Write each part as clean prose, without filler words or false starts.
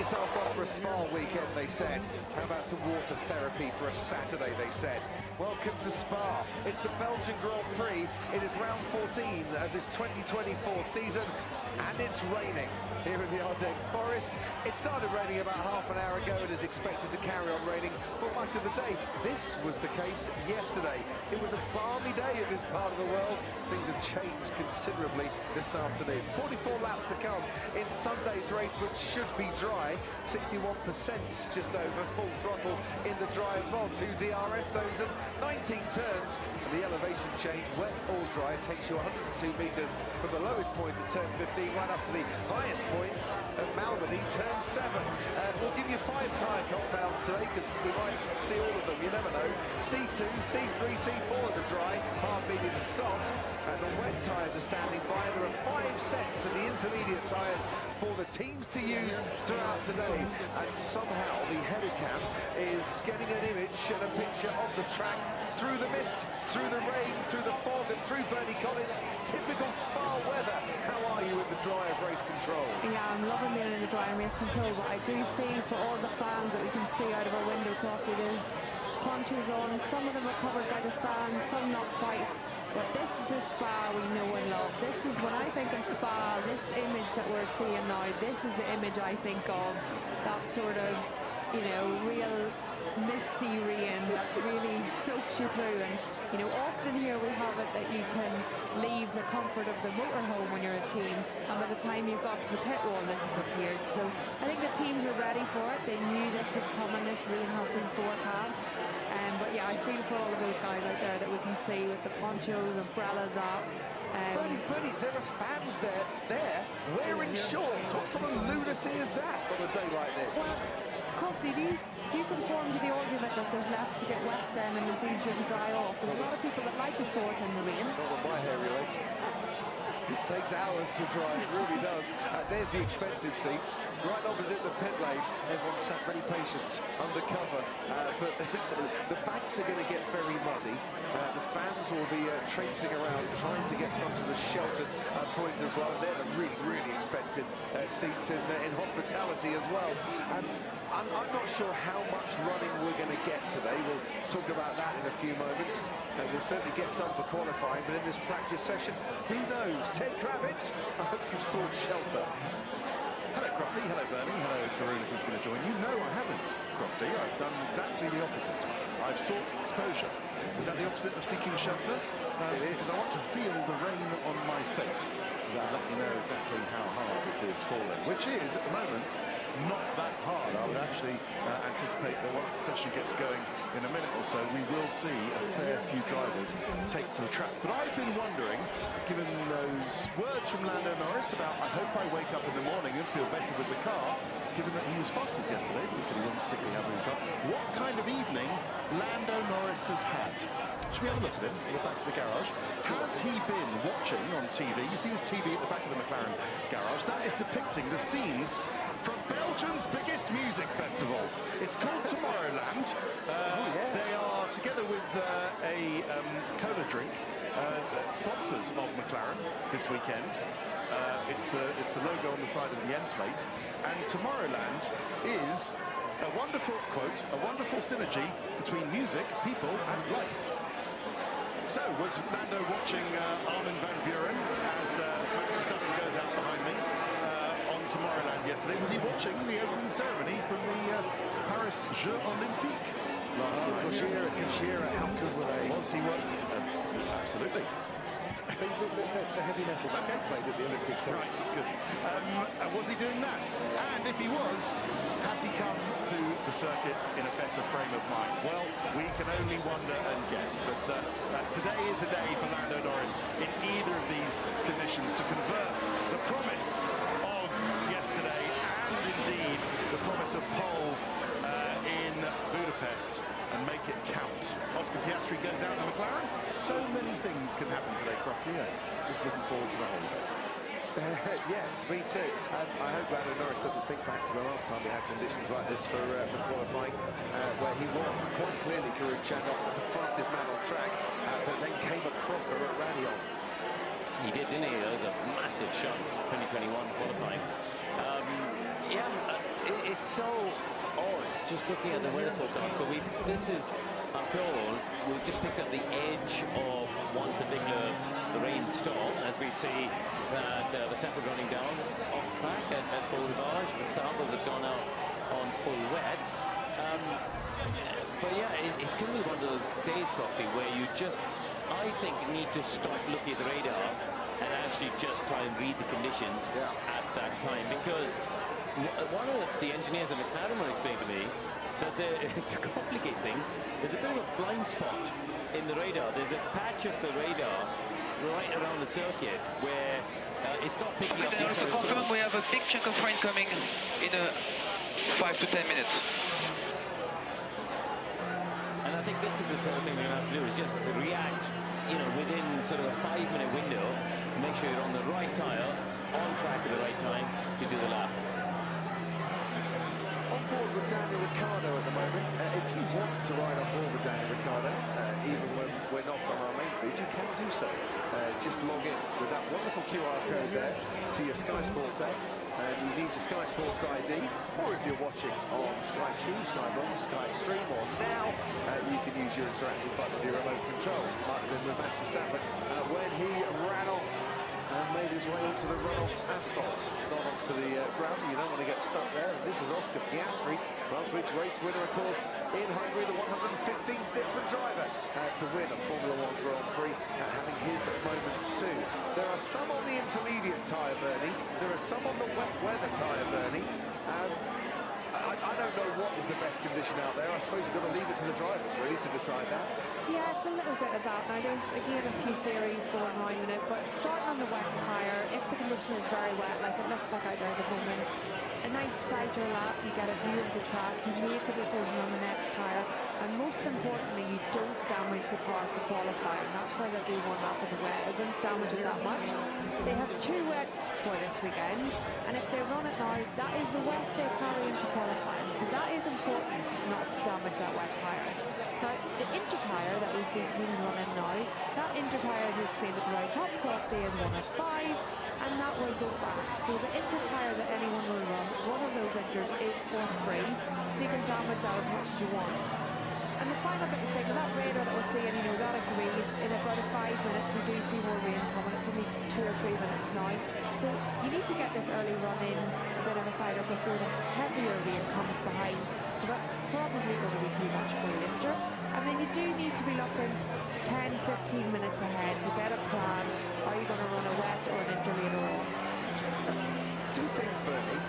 yourself off for a spa weekend, they said. How about some water therapy for a Saturday, they said. Welcome to Spa. It's the Belgian Grand Prix. It is round 14 of this 2024 season, and it's raining here in the Ardennes Forest. It started raining about half an hour ago and is expected to carry on raining for much of the day. This was the case yesterday. It was a balmy day in this part of the world. Things have changed considerably this afternoon. 44 laps to come in Sunday's race, which should be dry. 61% just over, full throttle in the dry as well. 2 DRS zones and 19 turns. And the elevation change, wet or dry, takes you 102 metres from the lowest point at turn 15 right up to the highest points at Malmedy, turn 7. We'll give you 5 tyre compounds today because we might see all of them, you never know. C2, C3, C4 are the dry, hard, medium and soft. And the wet tyres are standing by. There are 5 sets of the intermediate tyres for the teams to use throughout today. And somehow the helicam is getting an image and a picture of the track through the mist, through the rain, through the fog and through Bernie Collins. Typical Spa weather. How are you with the dry of race control? Yeah, I'm loving being in the dry and race control, but I do feel for all the fans that we can see out of our window, Crofty. There's ponchos on, some of them are covered by the stands, some not quite. But this is the Spa we know and love. This is, when I think of Spa, this image that we're seeing now, this is the image I think of. That sort of, you know, real misty rain that really soaks you through. And, you know, often here we have it that you can leave the comfort of the motorhome when you're a team, and by the time you've got to the pit wall, this has appeared. So I think the teams are ready for it. They knew this was coming. This rain has been forecast. But yeah, I feel for all of those guys out there that we can see with the ponchos, umbrellas up. Bernie, there are fans there wearing shorts. What sort of lunacy is that on a day like this? Well, Crofty, do you conform to the argument that there's less to get wet then and it's easier to dry off? There's a lot of people that like a short in the rain. Not on my hairy legs. It takes hours to dry, it really does. There's the expensive seats, right opposite the pit lane. Everyone's sat very patient, undercover, but the banks are going to get very muddy. The fans will be traipsing around, trying to get some to the sheltered points as well. And they're the really, really expensive seats in hospitality as well. And I'm not sure how much running we're going to get today. We'll talk about that in a few moments. We'll certainly get some for qualifying, but in this practice session, who knows? Ted Kravitz, I hope you've sought shelter. Hello, Crofty. Hello, Bernie. Hello, Karun, if he's going to join you. No, I haven't, Crofty. I've done exactly the opposite. I've sought exposure. Is that the opposite of seeking shelter? It is. Because I want to feel the rain on my face. To let you know exactly how hard it is falling, which is, at the moment, not that hard. I would actually anticipate that once the session gets going in a minute or so, we will see a fair few drivers take to the track. But I've been wondering, given those words from Lando Norris about I hope I wake up in the morning and feel better with the car, given that he was fastest yesterday, but he said he wasn't particularly happy with the car, what kind of evening Lando Norris has had. Should we have a look at him in the back of the garage? Has he been watching on TV? You see this TV at the back of the McLaren garage. That is depicting the scenes from Belgium's biggest music festival. It's called Tomorrowland. They are together with a cola drink, sponsors of McLaren this weekend. It's the logo on the side of the end plate. And Tomorrowland is a wonderful, quote, a wonderful synergy between music, people and lights. So, was Lando watching Armin van Buuren as Max Verstappen goes out behind me on Tomorrowland yesterday? Was he watching the opening ceremony from the Paris Jeux Olympiques last night? Kashira, how good were they? Was he worked? Absolutely. The heavy metal band played at the Olympics. Right, good. Was he doing that? And if he was, has he come to the circuit in a better frame of mind? Well, we can only wonder and guess, but today is a day for Lando Norris in either of these conditions to convert the promise of yesterday and indeed the promise of pole in Budapest and make it count. Oscar Piastri goes out in the McLaren. So many things can happen today, Crofty. Just looking forward to the holidays. Yes, me too. And I hope Lando Norris doesn't think back to the last time we had conditions like this for qualifying, where he was quite clearly Karun Chandler, the fastest man on track, but then came a cropper at Radion. He did, didn't he? That was a massive shot, 2021 qualifying. Yeah, it's so odd just looking at the weather forecast. So this is our told we've just picked up the edge of one particular rainstorm as we see that Verstappen running down off track at Boulevard. The samples have gone out on full wets. But yeah, it's going to be one of those days, Crofty, where you just, I think, need to stop looking at the radar and actually just try and read the conditions at that time. Because one of the engineers at McLaren will explain to me that to complicate things, there's a bit of a blind spot in the radar. There's a patch of the radar right around the circuit where it's not picking up. We can also confirm we have a big chunk of rain coming in 5 to 10 minutes. And I think this is the sort of thing we're going to have to do, is just react, within sort of a 5-minute window, make sure you're on the right tyre, on track at the right time to do the lap. On board with Daniel Ricciardo at the moment. If you want to ride on board with Daniel Ricciardo, even when we're not on our main feed, you can do so. Just log in with that wonderful QR code there to your Sky Sports app, and you need your Sky Sports ID, or if you're watching on Sky Q, Sky One, Sky Stream, or now, you can use your interactive button with your remote control. Might have been with Max Verstappen when he ran off and made his way onto the runoff asphalt, not onto the ground. You don't want to get stuck there. And this is Oscar Piastri, last week's race winner, of course, in Hungary, the 115th different driver to win a Formula One Grand Prix, having his moments too. There are some on the intermediate tyre, Bernie. There are some on the wet weather tyre, Bernie. I don't know what is the best condition out there. I suppose you've got to leave it to the drivers, really, to decide that. Yeah, it's a little bit of that. Now, there's, again, a few theories going around in it, but starting on the wet tyre, if the condition is very wet, like it looks like out there at the moment, a nice sider lap, you get a view of the track, you make a decision on the next tyre, and most importantly, you don't damage the car for qualifying. That's why they do one lap of the wet. It won't damage it that much. They have 2 wets for this weekend, and if they run it now, that is the wet they carry into qualifying. So that is important, not to damage that wet tyre. Now, the inter tyre that we see teams running now, that inter tyre, as we explained at the very top, Crofty is 1 of 5, and that will go back. So the inter tyre that anyone will run, one of those inters is for free, so you can damage that as much as you want. And the final bit of thing, that radar that we're seeing, that agrees. In about 5 minutes, we do see more rain coming. It's only 2 or 3 minutes now. So you need to get this early run in, a bit of a sider before the heavier rain comes behind, because that's probably going to be too much for your inter. And then you do need to be looking 10-15 minutes ahead to get a plan. Are you going to run a wet or an inter later on? 2 things, Bernie.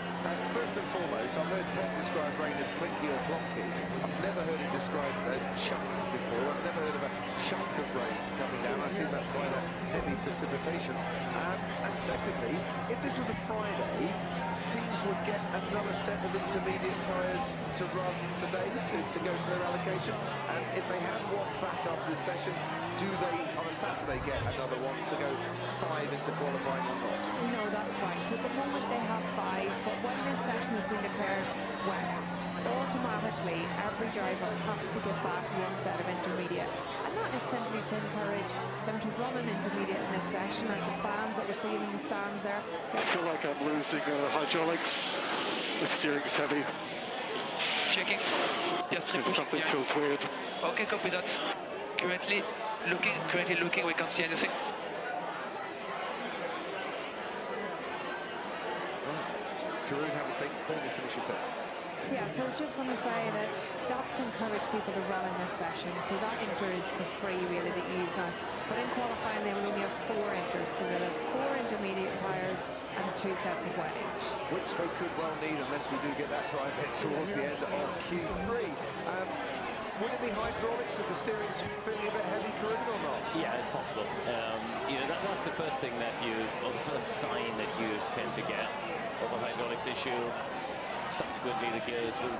First and foremost, I've heard Ted describe rain as plinky or plonky. I've never heard it described as chunk before. I've never heard of a chunk of rain coming down. I assume that's quite a heavy precipitation. And secondly, if this was a Friday, teams would get another set of intermediate tyres to run today to go for their allocation. And if they had one back after this session, do they on a Saturday get another one to go 5 into qualifying or not? No, that's right. So at the moment they have 5, but when this session has been declared wet, automatically every driver has to give back one set of intermediate. And that is simply to encourage them to run an intermediate in this session, and the fans that we're seeing in the stands there. I feel like I'm losing hydraulics. The steering's heavy. Checking. Something feels weird. Okay, copy that. Currently looking, we can't see anything. Karun, have a think. Bernie, finish your set. Yeah, so I was just going to say that that's to encourage people to run in this session. So that inter is for free, really, that you use now. But in qualifying, they will only have 4 inters. So they'll have 4 intermediate tyres and 2 sets of wet each. Which they could well need unless we do get that drive hit towards the end of Q3. Would it be hydraulics if the steering's feeling a bit heavy, Karun, or not? Yeah, it's possible. That's the first thing that or the first sign that you tend to get of a hydraulics issue. Subsequently, the gears will,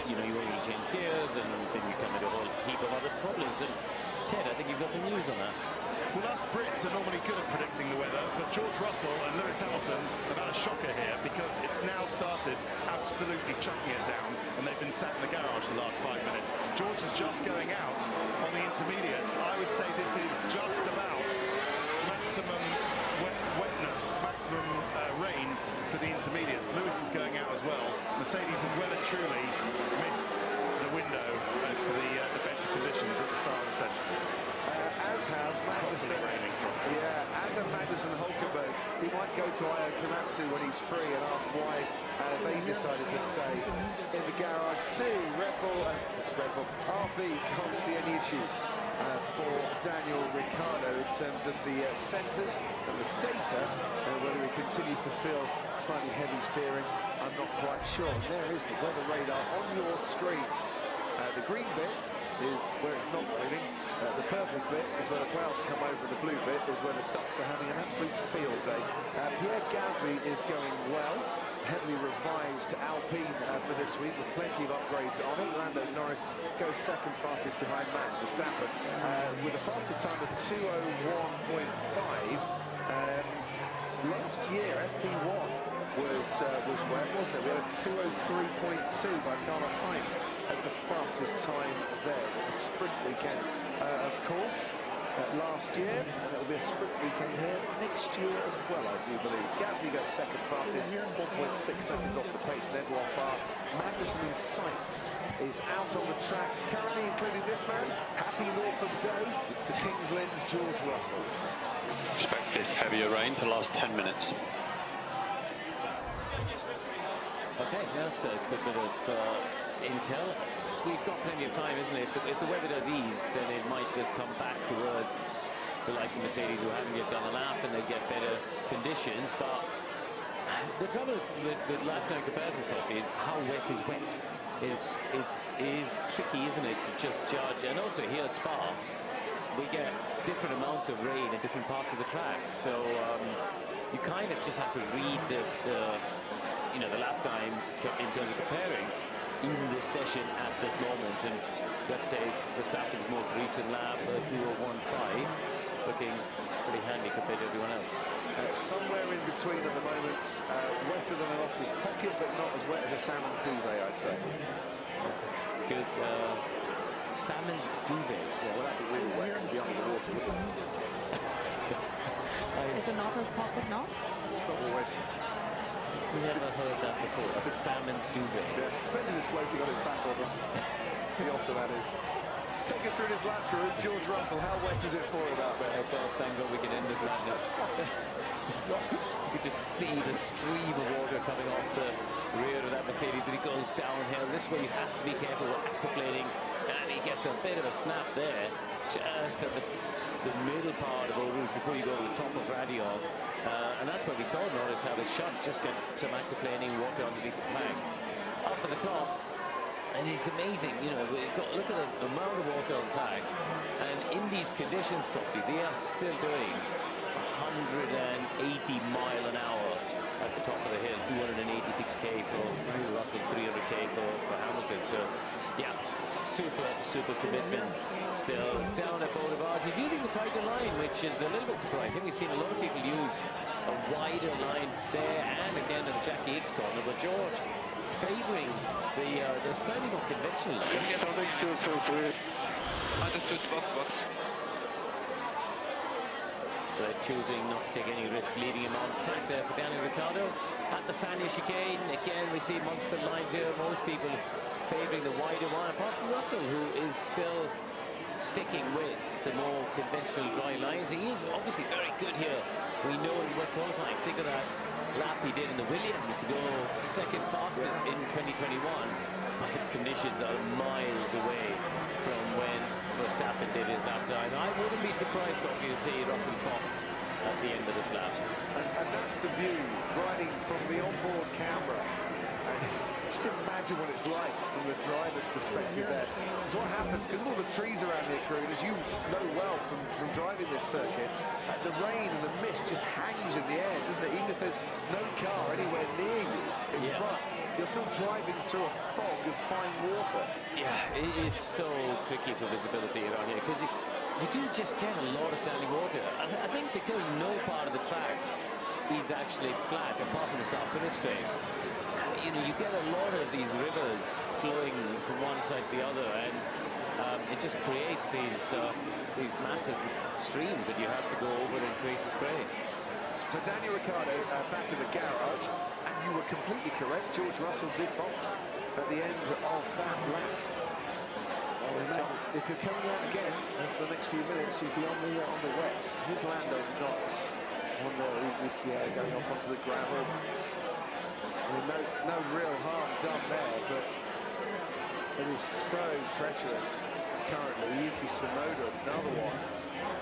you only change gears, and then you come into a whole heap of other problems. And Ted, I think you've got some news on that. Well, us Brits are normally good at predicting the weather, but George Russell and Lewis Hamilton have had a shocker here, because it's now started absolutely chucking it down, and they've been sat in the garage the last 5 minutes. George is just going out on the intermediates. I would say this is just about maximum wetness It's maximum rain for the intermediates. Lewis is going out as well. Mercedes have well and truly missed the window to the better conditions at the start of the session. As has Magnussen. Yeah, as a Magnussen Hulkenberg, he might go to Io Komatsu when he's free and ask why they decided to stay in the garage too. Red Bull RB can't see any issues for Daniel Ricciardo in terms of the sensors and the data, whether he continues to feel slightly heavy steering, I'm not quite sure. And there is the weather radar on your screens. The green bit is where it's not raining. The purple bit is where the clouds come over, and the blue bit is where the ducks are having an absolute field day. Pierre Gasly is going well. Heavily revised Alpine for this week with plenty of upgrades on it. Lando Norris goes second fastest behind Max Verstappen with a fastest time of 2:01.5. Last year, FP1 was wet, wasn't it? We had a 2:03.2 by Carlos Sainz as the fastest time there. It was a sprint weekend, of course, last year, and it will be a sprint weekend here next year as well, I do believe. Gasly goes second fastest, 1.6 seconds off the pace, then one bar. Magnussen and Sainz is out on the track, currently including this man. Happy Norfolk Day to Kings Lynn's George Russell. Expect this heavier rain to last 10 minutes. Okay, that's a good bit of intel. We've got plenty of time, isn't it? If the weather does ease, then it might just come back towards the likes of Mercedes, who haven't yet done a lap, and they get better conditions. But the trouble with lap time comparison stuff is how wet is wet. It's tricky, isn't it, to just judge. And also here at Spa, we get different amounts of rain in different parts of the track. So you kind of just have to read the lap times in terms of comparing in this session at this moment. And let's say Verstappen's most recent lap, 2:01.5, looking pretty handy compared to everyone else. Somewhere in between at the moment, wetter than an ox's pocket, but not as wet as a salmon's duvet, I'd say. Good. Salmon's duvet. Yeah, well, that'd be really wet to be under the water, wouldn't it? Is an otter's pocket not? Not always. Never heard that before. A salmon's duvet. Yeah, depending is floating on his back or the otter, that is. Take us through this lap crew. George Russell, how wet is it for him out there? Oh God, thank God we can end this madness. You could just see the stream of water coming off the rear of that Mercedes as he goes downhill. This way you have to be careful with aquaplaning, and he gets a bit of a snap there, just at the middle part of Eau Rouge before you go to the top of Radion. And that's where we saw Norris have a shot, just get some aquaplaning water underneath the flag. Up at the top, and it's amazing, look at the amount of water on track, and in these conditions, Crofty, they are still doing 180 mile an hour at the top of the hill, 286k for Russell, 300k for Hamilton. So yeah, super commitment still down at Boulevard. He's using the tighter line, which is a little bit surprising. We've seen a lot of people use a wider line there and again in the Jackie Hicks corner, but George favouring the slightly more conventional line. Something still feels weird. Understood, box. They're choosing not to take any risk, leading him on track there for Daniel Ricciardo. At the Fanny chicane, again we see multiple lines here. Most people favouring the wider one, apart from Russell, who is still sticking with the more conventional dry lines. He is obviously very good here. We know in wet qualifying. Think of that lap he did in the Williams to go second fastest in 2021. But the conditions are miles away from when Verstappen did his lap time. I wouldn't be surprised if you see Russell box at the end of this lap. And that's the view, riding from the onboard camera. And just imagine what it's like from the driver's perspective there. So what happens, because of all the trees around here, crew, as you know well from driving this circuit, the rain and the mist just hangs in the air, doesn't it? Even if there's no car anywhere near you in front, you're still driving through a fog of fine water. Yeah, it is so tricky for visibility around here, because you do just get a lot of standing water. I think because no part of the track is actually flat, apart from the start-finish straight, you get a lot of these rivers flowing from one side to the other, and it just creates these massive streams that you have to go over and create a spray. So Daniel Ricciardo back in the garage, and you were completely correct. George Russell did box at the end of that lap. Well, imagine if you're coming out again for the next few minutes, you'd be on the wets. His Lando Norris on the going off onto the gravel. I mean, no real harm done there, but it is so treacherous currently. Yuki Tsunoda, another one.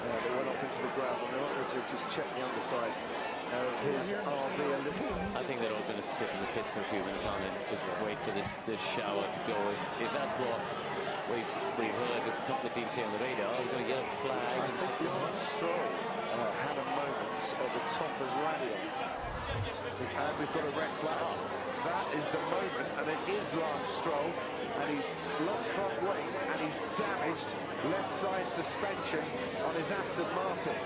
They went off into the gravel. They wanted to just check the underside of his RB a little. I think they're all going to sit in the pits for a few minutes on and just wait for this shower to go. If that's what we've heard a couple of teams say on the radar, we're going to get a flag. I think Lance Stroll had a moment at the top of Radion. And we've got a red flag. That is the moment, and it is Lance Stroll, and he's lost front wing, and he's damaged left side suspension on his Aston Martin.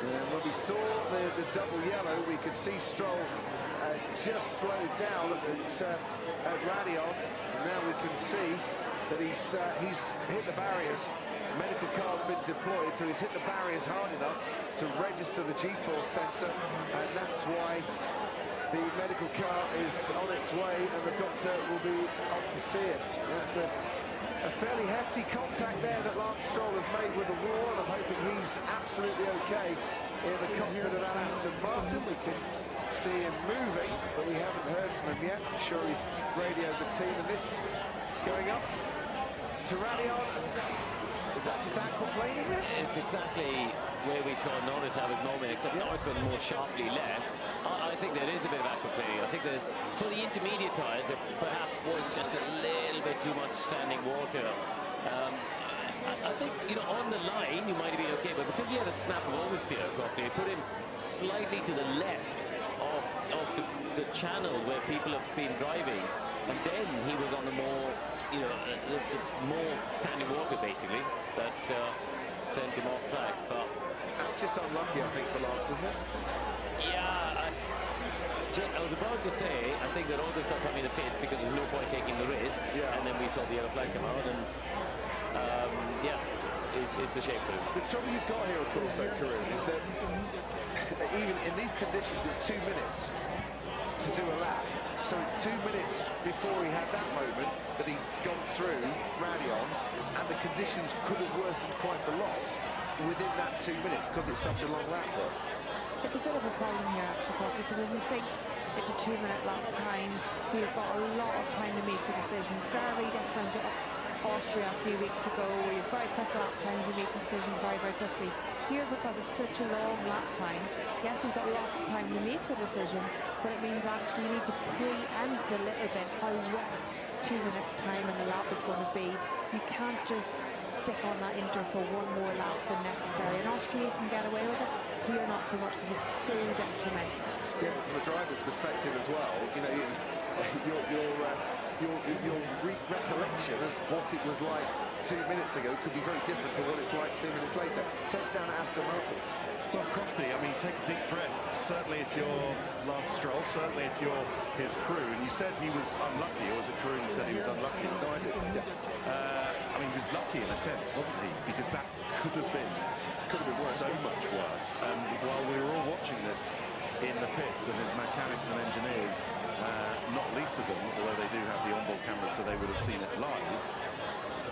And when we saw the double yellow, we could see Stroll just slowed down at Radion, and now we can see that he's hit the barriers. The medical car's been deployed, so he's hit the barriers hard enough to register the G-force sensor, and that's why the medical car is on its way, and the doctor will be off to see it. That's a fairly hefty contact there that Lance Stroll has made with the wall, and I'm hoping he's absolutely okay in the cockpit of that Aston Martin. We can see him moving, but we haven't heard from him yet. I'm sure he's radioed the team, and this going up to Radion. Is that just aquaplaning there? It's exactly where we saw Norris have his moment, except Norris went more sharply left. I think there is a bit of aquaplaning. I think there's, for the intermediate tyres, there perhaps was just a little bit too much standing water. I think, you know, on the line, you might have been okay, but because he had a snap of oversteer, Crofty, it put him slightly to the left of the channel where people have been driving, and then he was on the more, you know, the more standing water, basically, that sent him off track. But that's just unlucky, I think, for Lance, isn't it? Yeah, I was about to say, I think that all this are coming to the pits because there's no point taking the risk. Yeah. And then we saw the yellow flag come out, and yeah, it's a shame for him. The trouble you've got here, of course, though, Karun, is that even in these conditions, it's 2 minutes to do a lap. So it's 2 minutes before he had that moment that he'd gone through Radion, and the conditions could have worsened quite a lot within that 2 minutes because it's such a long lap there. It's a bit of a problem here, actually, Coffee, because you think it's a 2-minute lap time, so you've got a lot of time to make a decision. Very different to Austria a few weeks ago, where you've very quick lap times, you make decisions very, very quickly. Here, because it's such a long lap time, yes, you've got lots of time to make the decision, but it means actually you need to preempt a little bit how wet 2 minutes time in the lap is going to be. You can't just stick on that inter for one more lap than necessary. In Austria, you can get away with it. Here, not so much, because it's so detrimental. Yeah, but from a driver's perspective as well, you know, your recollection of what it was like 2 minutes ago could be very different to what it's like 2 minutes later. Ted's down at Aston Martin. Well, Crofty, I mean, take a deep breath. Certainly if you're Lance Stroll, certainly if you're his crew. And you said he was unlucky, or was it crew who said he was unlucky? No, I did. Yeah. I mean, he was lucky in a sense, wasn't he? Because that could have been worse. So much worse. And while we were all watching this in the pits, and his mechanics and engineers, not least of them, although they do have the onboard camera, so they would have seen it live,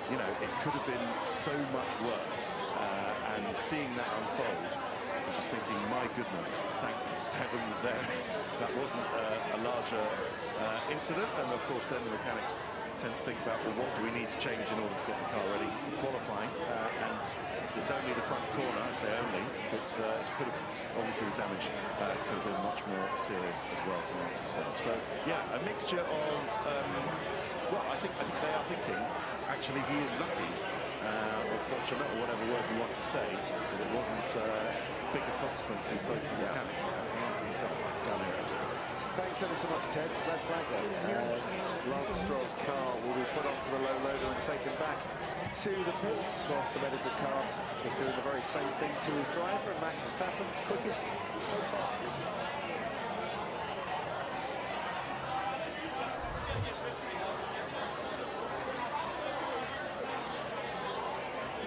you know, it could have been so much worse. And seeing that unfold, I'm just thinking, my goodness, thank heaven that wasn't a larger incident. And of course, then the mechanics tend to think about, well, what do we need to change in order to get the car ready for qualifying? And it's only the front corner, I say only. It could have, obviously the damage could have been much more serious as well to Lance himself. So yeah, a mixture of, well, I think they are thinking, actually he is lucky, or fortunate, or whatever word you want to say, that it wasn't bigger consequences both for the mechanics and Lance himself down here at Aston. Thanks ever so much, Ted. Red flag there. And Lance Stroll's car will be put onto the low loader and taken back to the pits, whilst the medical car is doing the very same thing to his driver, and Max Verstappen, quickest so far.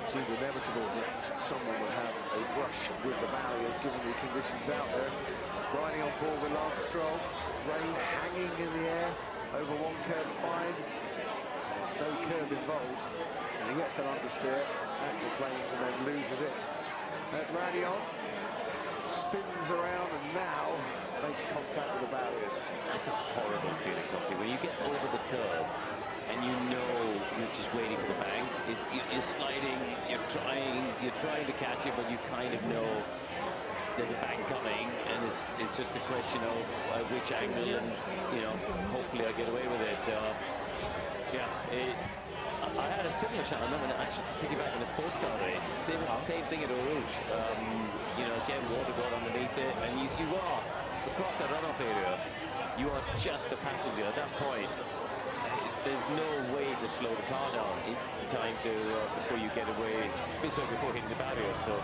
It seemed inevitable that someone would have a brush with the barriers given the conditions out there. Riding on board with Lance Stroll, rain hanging in the air over one curve fine. There's no curve involved. And he gets that understeer, aquaplanes, and then loses it. At Radion, spins around and now makes contact with the barriers. That's a horrible feeling, Coffee. When you get over the curb and you know you're just waiting for the bang. You're sliding, you're trying to catch it, but you kind of know there's a bang coming, and it's just a question of which angle, and hopefully I get away with it. I had a similar shot. I remember actually sticking back in a sports car race. Same thing at Eau Rouge. Again, water got underneath it, and you are across that runoff area. You are just a passenger at that point. There's no way to slow the car down in time to before you get away, before hitting the barrier. So,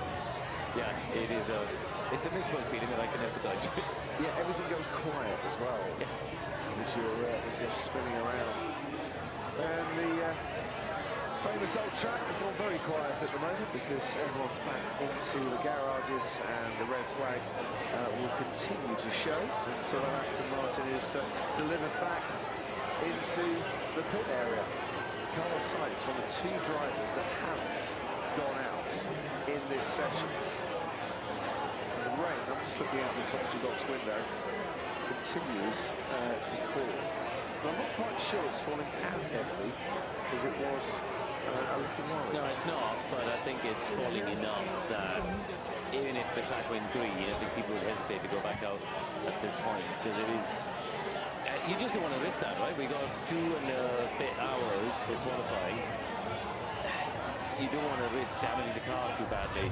yeah, it's a miserable feeling that I can empathize with. Yeah, everything goes quiet as well. Yeah. As you're spinning around. And the famous old track has gone very quiet at the moment because everyone's back into the garages, and the red flag will continue to show until Aston Martin is delivered back into the pit area. Carlos Sainz, one of two drivers that hasn't gone out in this session. And the rain, I'm just looking out the commentary box window, continues to fall. But I'm not quite sure it's falling as heavily as it was a little while ago. No, it's not, but I think it's falling enough that even if the track went green, I think people would hesitate to go back out at this point, because it is... you just don't want to risk that, right? We got 2 and a bit hours for qualifying. You don't want to risk damaging the car too badly.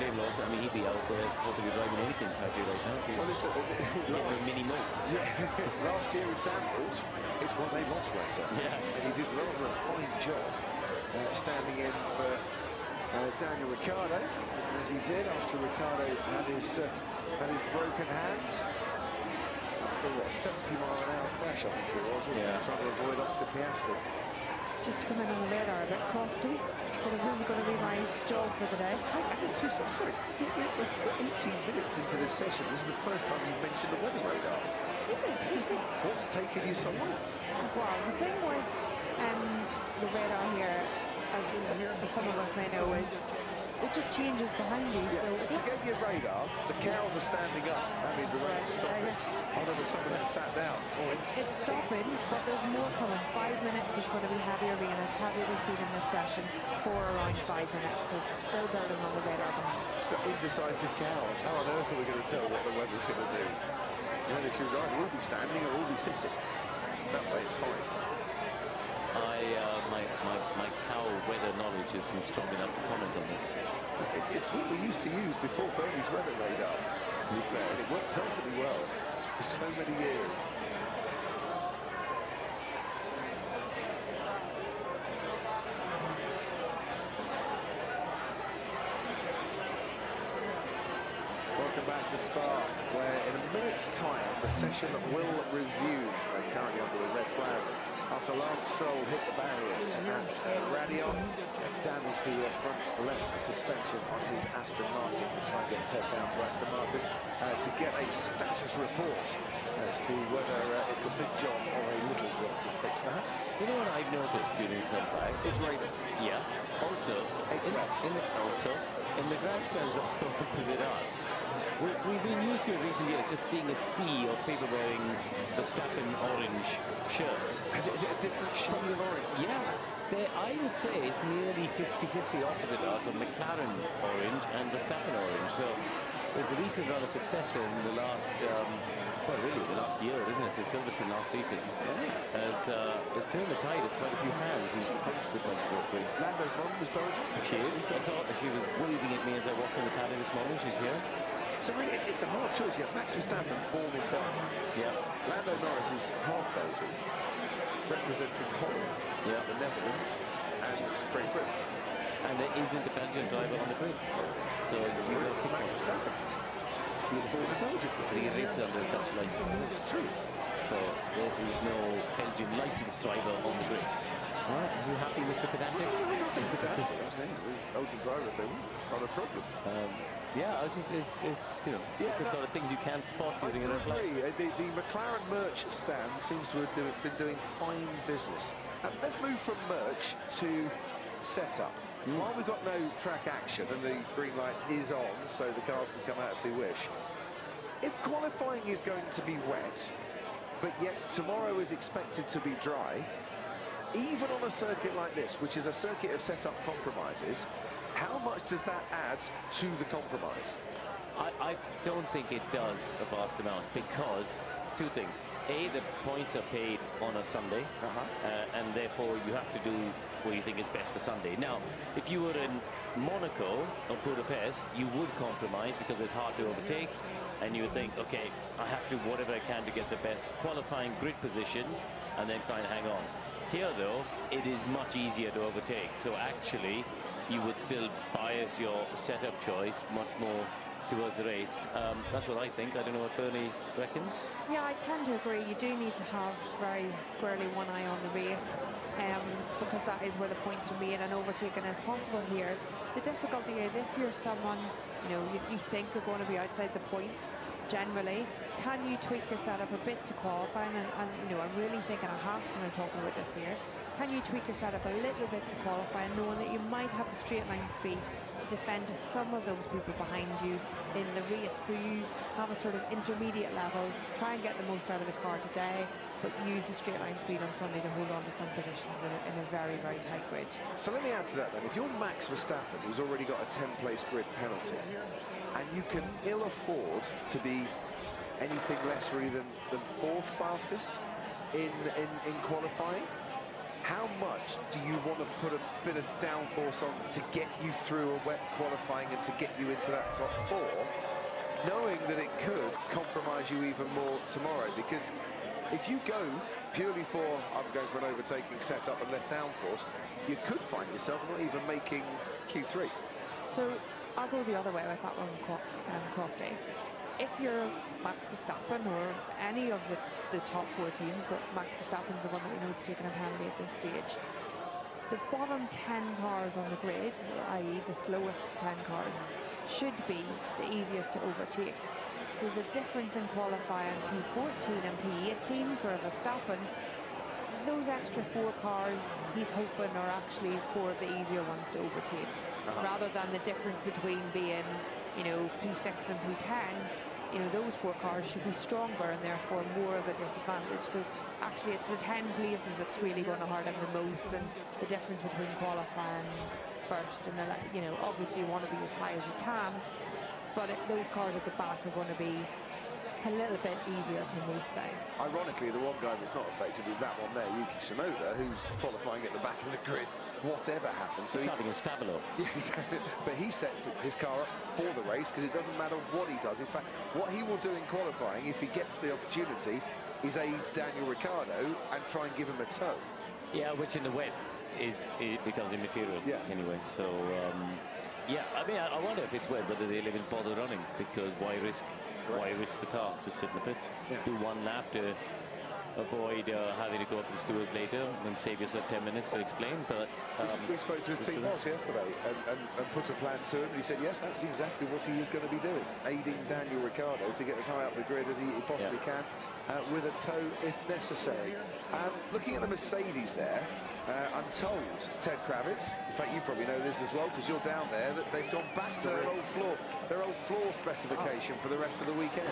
Lewis, I mean, he'd be out there probably driving anything tightly right now. Well, it's a mini moat. Yeah. Last year in Zandvoort, it was a lot wetter. Yes. And he did rather a fine job standing in for Daniel Ricciardo, as he did after Ricciardo had his broken hands. For what, 70-mile-an-hour crash, I think it was, wasn't it? Trying to avoid Oscar Piastri. Just to come in on the radar a bit crafty, because this is going to be my job for the day. Sorry, we're 18 minutes into this session. This is the first time you've mentioned the weather radar. Is it? What's taken you so long? Well, the thing with the radar here, as some of us may know, is it just changes behind you. Yeah, So forget your radar. The cows are standing up. That means the rain's stopping. I know that some of them sat down. It's stopping, but there's more coming. 5 minutes is going to be heavier rain, as heavy as we've seen in this session, for around 5 minutes. So still building on the radar behind. So indecisive cows. How on earth are we going to tell what the weather's going to do? They should either all be standing or all be sitting. That way it's fine. My cow weather knowledge isn't strong enough to comment on this. It's what we used to use before Bernie's weather radar, to be fair, and it worked perfectly well for so many years. Welcome back to Spa, where in a minute's time the session will resume. We're currently under a red flag after Lance Stroll hit the barriers at Radion, damaged the front left suspension on his Aston Martin. We'll try and get Ted down to Aston Martin to get a status report as to whether it's a big job or a little job to fix that. You know what I've noticed during this red flag? It's raining. Yeah. Also, in the grandstands opposite us, we've been used to in recent years just seeing a sea of people wearing the Verstappen orange shirts. Is it a different shade of orange? Yeah. I would say it's nearly 50-50 opposite us of McLaren orange and Verstappen orange. So there's a recent run of success in the last, really the last year, isn't it? Since Silverstone last season. Yeah. Has turned the tide of quite a few fans who've come to the Belgian Grand Prix. Lando's mum was Belgian? She is. I saw she was waving at me as I walked in the paddock this morning. She's here. So really, it's a hard choice. You have Max Verstappen, born in Belgium. Yeah. Lando Norris is half Belgian, representing Holland, the Netherlands, and Great Britain. And there isn't a Belgian driver on the grid. So it's Max Verstappen. He was born in Belgium. But he races under a Dutch license. It's true. So there is no Belgian licensed driver on the grid. All right, are you happy, Mr. Pedantic? I'm not being pedantic. I'm saying there's an Belgian driver thing, not a problem. Yeah, it's you know, it's the sort of things you can spot using an agree. The McLaren merch stand seems to have been doing fine business. Let's move from merch to setup. While we've got no track action and the green light is on, so the cars can come out if they wish, if qualifying is going to be wet, but yet tomorrow is expected to be dry, even on a circuit like this, which is a circuit of setup compromises, how much does that add to the compromise? I don't think it does a vast amount, because two things. A, the points are paid on a Sunday, and therefore you have to do what you think is best for Sunday. Now, if you were in Monaco or Budapest, you would compromise because it's hard to overtake, and you would think, okay, I have to do whatever I can to get the best qualifying grid position and then try and hang on. Here, though, it is much easier to overtake, so actually you would still bias your setup choice much more towards the race. That's what I think. I don't know what Bernie reckons. Yeah, I tend to agree. You do need to have very squarely one eye on the race, because that is where the points are made and overtaken as possible here. The difficulty is if you're someone, you think are going to be outside the points, generally, can you tweak your setup a bit to qualify? And I'm really thinking a Haas when I'm talking about this here. Can you tweak your setup a little bit to qualify, knowing that you might have the straight line speed to defend to some of those people behind you in the race, so you have a sort of intermediate level, try and get the most out of the car today, but use the straight line speed on Sunday to hold on to some positions in a very, very tight grid. So let me add to that then. If you're Max Verstappen, who's already got a 10-place grid penalty, and you can ill afford to be anything less really than fourth fastest in qualifying, how much do you want to put a bit of downforce on to get you through a wet qualifying and to get you into that top four, knowing that it could compromise you even more tomorrow? Because if you go purely for, I'm going for an overtaking setup and less downforce, you could find yourself not even making Q3. So I'll go the other way with that one, Crofty. If you're Max Verstappen or any of the top four teams, but Max Verstappen's the one that we know is taking a penalty at this stage, the bottom 10 cars on the grid, i.e. the slowest 10 cars, should be the easiest to overtake. So the difference in qualifying P14 and P18 for Verstappen, those extra 4 cars he's hoping are actually 4 of the easier ones to overtake, rather than the difference between being, P6 and P10. Those 4 cars should be stronger and therefore more of a disadvantage. So actually it's the 10 places that's really going to hurt him the most, and the difference between qualifying first and obviously you want to be as high as you can, but those cars at the back are going to be a little bit easier from race day. Ironically, the one guy that's not affected is that one there, Yuki Tsunoda, who's qualifying at the back of the grid, whatever happens. So he's starting in Stabilo. Yeah, exactly. But he sets his car up for the race because it doesn't matter what he does. In fact, what he will do in qualifying, if he gets the opportunity, is aid Daniel Ricciardo and try and give him a tow. Yeah, which in the wet it becomes immaterial anyway. So, yeah, I mean, I wonder if it's wet, whether they'll even bother running, because why risk the car? Just sit in the pits, do one lap to avoid having to go up to the stewards later and save yourself 10 minutes to explain. But we spoke to his team boss yesterday and put a plan to him, and he said yes, that's exactly what he is going to be doing, aiding Daniel Ricciardo to get as high up the grid as he possibly can, with a tow if necessary. Looking at the Mercedes there, I'm told, Ted Kravitz, in fact you probably know this as well because you're down there, that they've gone back to their old floor specification for the rest of the weekend.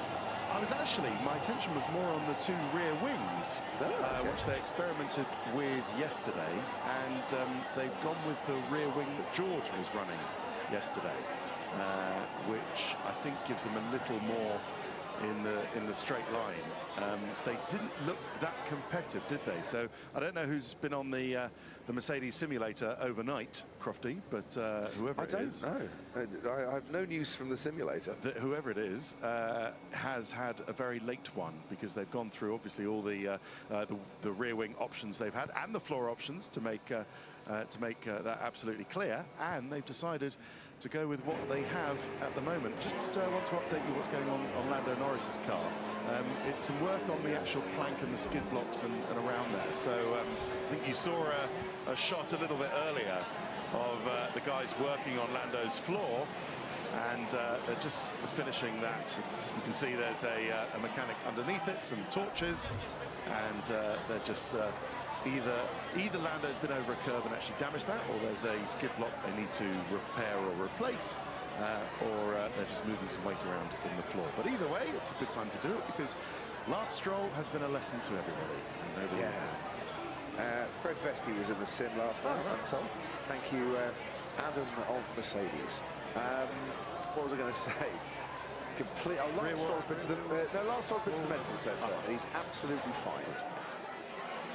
My attention was more on the 2 rear wings, which they experimented with yesterday, and they've gone with the rear wing that George was running yesterday, which I think gives them a little more in the straight line. They didn't look that competitive, did they? So I don't know who's been on the Mercedes simulator overnight, Crofty, but whoever it is, I don't know. I have no news from the simulator. Whoever it is has had a very late one, because they've gone through obviously all the rear wing options they've had and the floor options to make that absolutely clear, and they've decided to go with what they have at the moment. Just want to update you what's going on Lando Norris's car. It's some work on the actual plank and the skid blocks and around there. So I think you saw a shot a little bit earlier of the guys working on Lando's floor, and they're just finishing that. You can see there's a mechanic underneath it, some torches, and they're just either Lando's been over a curb and actually damaged that, or there's a skid block they need to repair or replace, or they're just moving some weight around in the floor. But either way, it's a good time to do it, because last stroll has been a lesson to everybody, and nobody has done. Fred Vesti was in the sim last night, I'm told. Thank you, Adam of Mercedes. What was I going to say? Last Stroll's been to the medical centre. He's absolutely fine.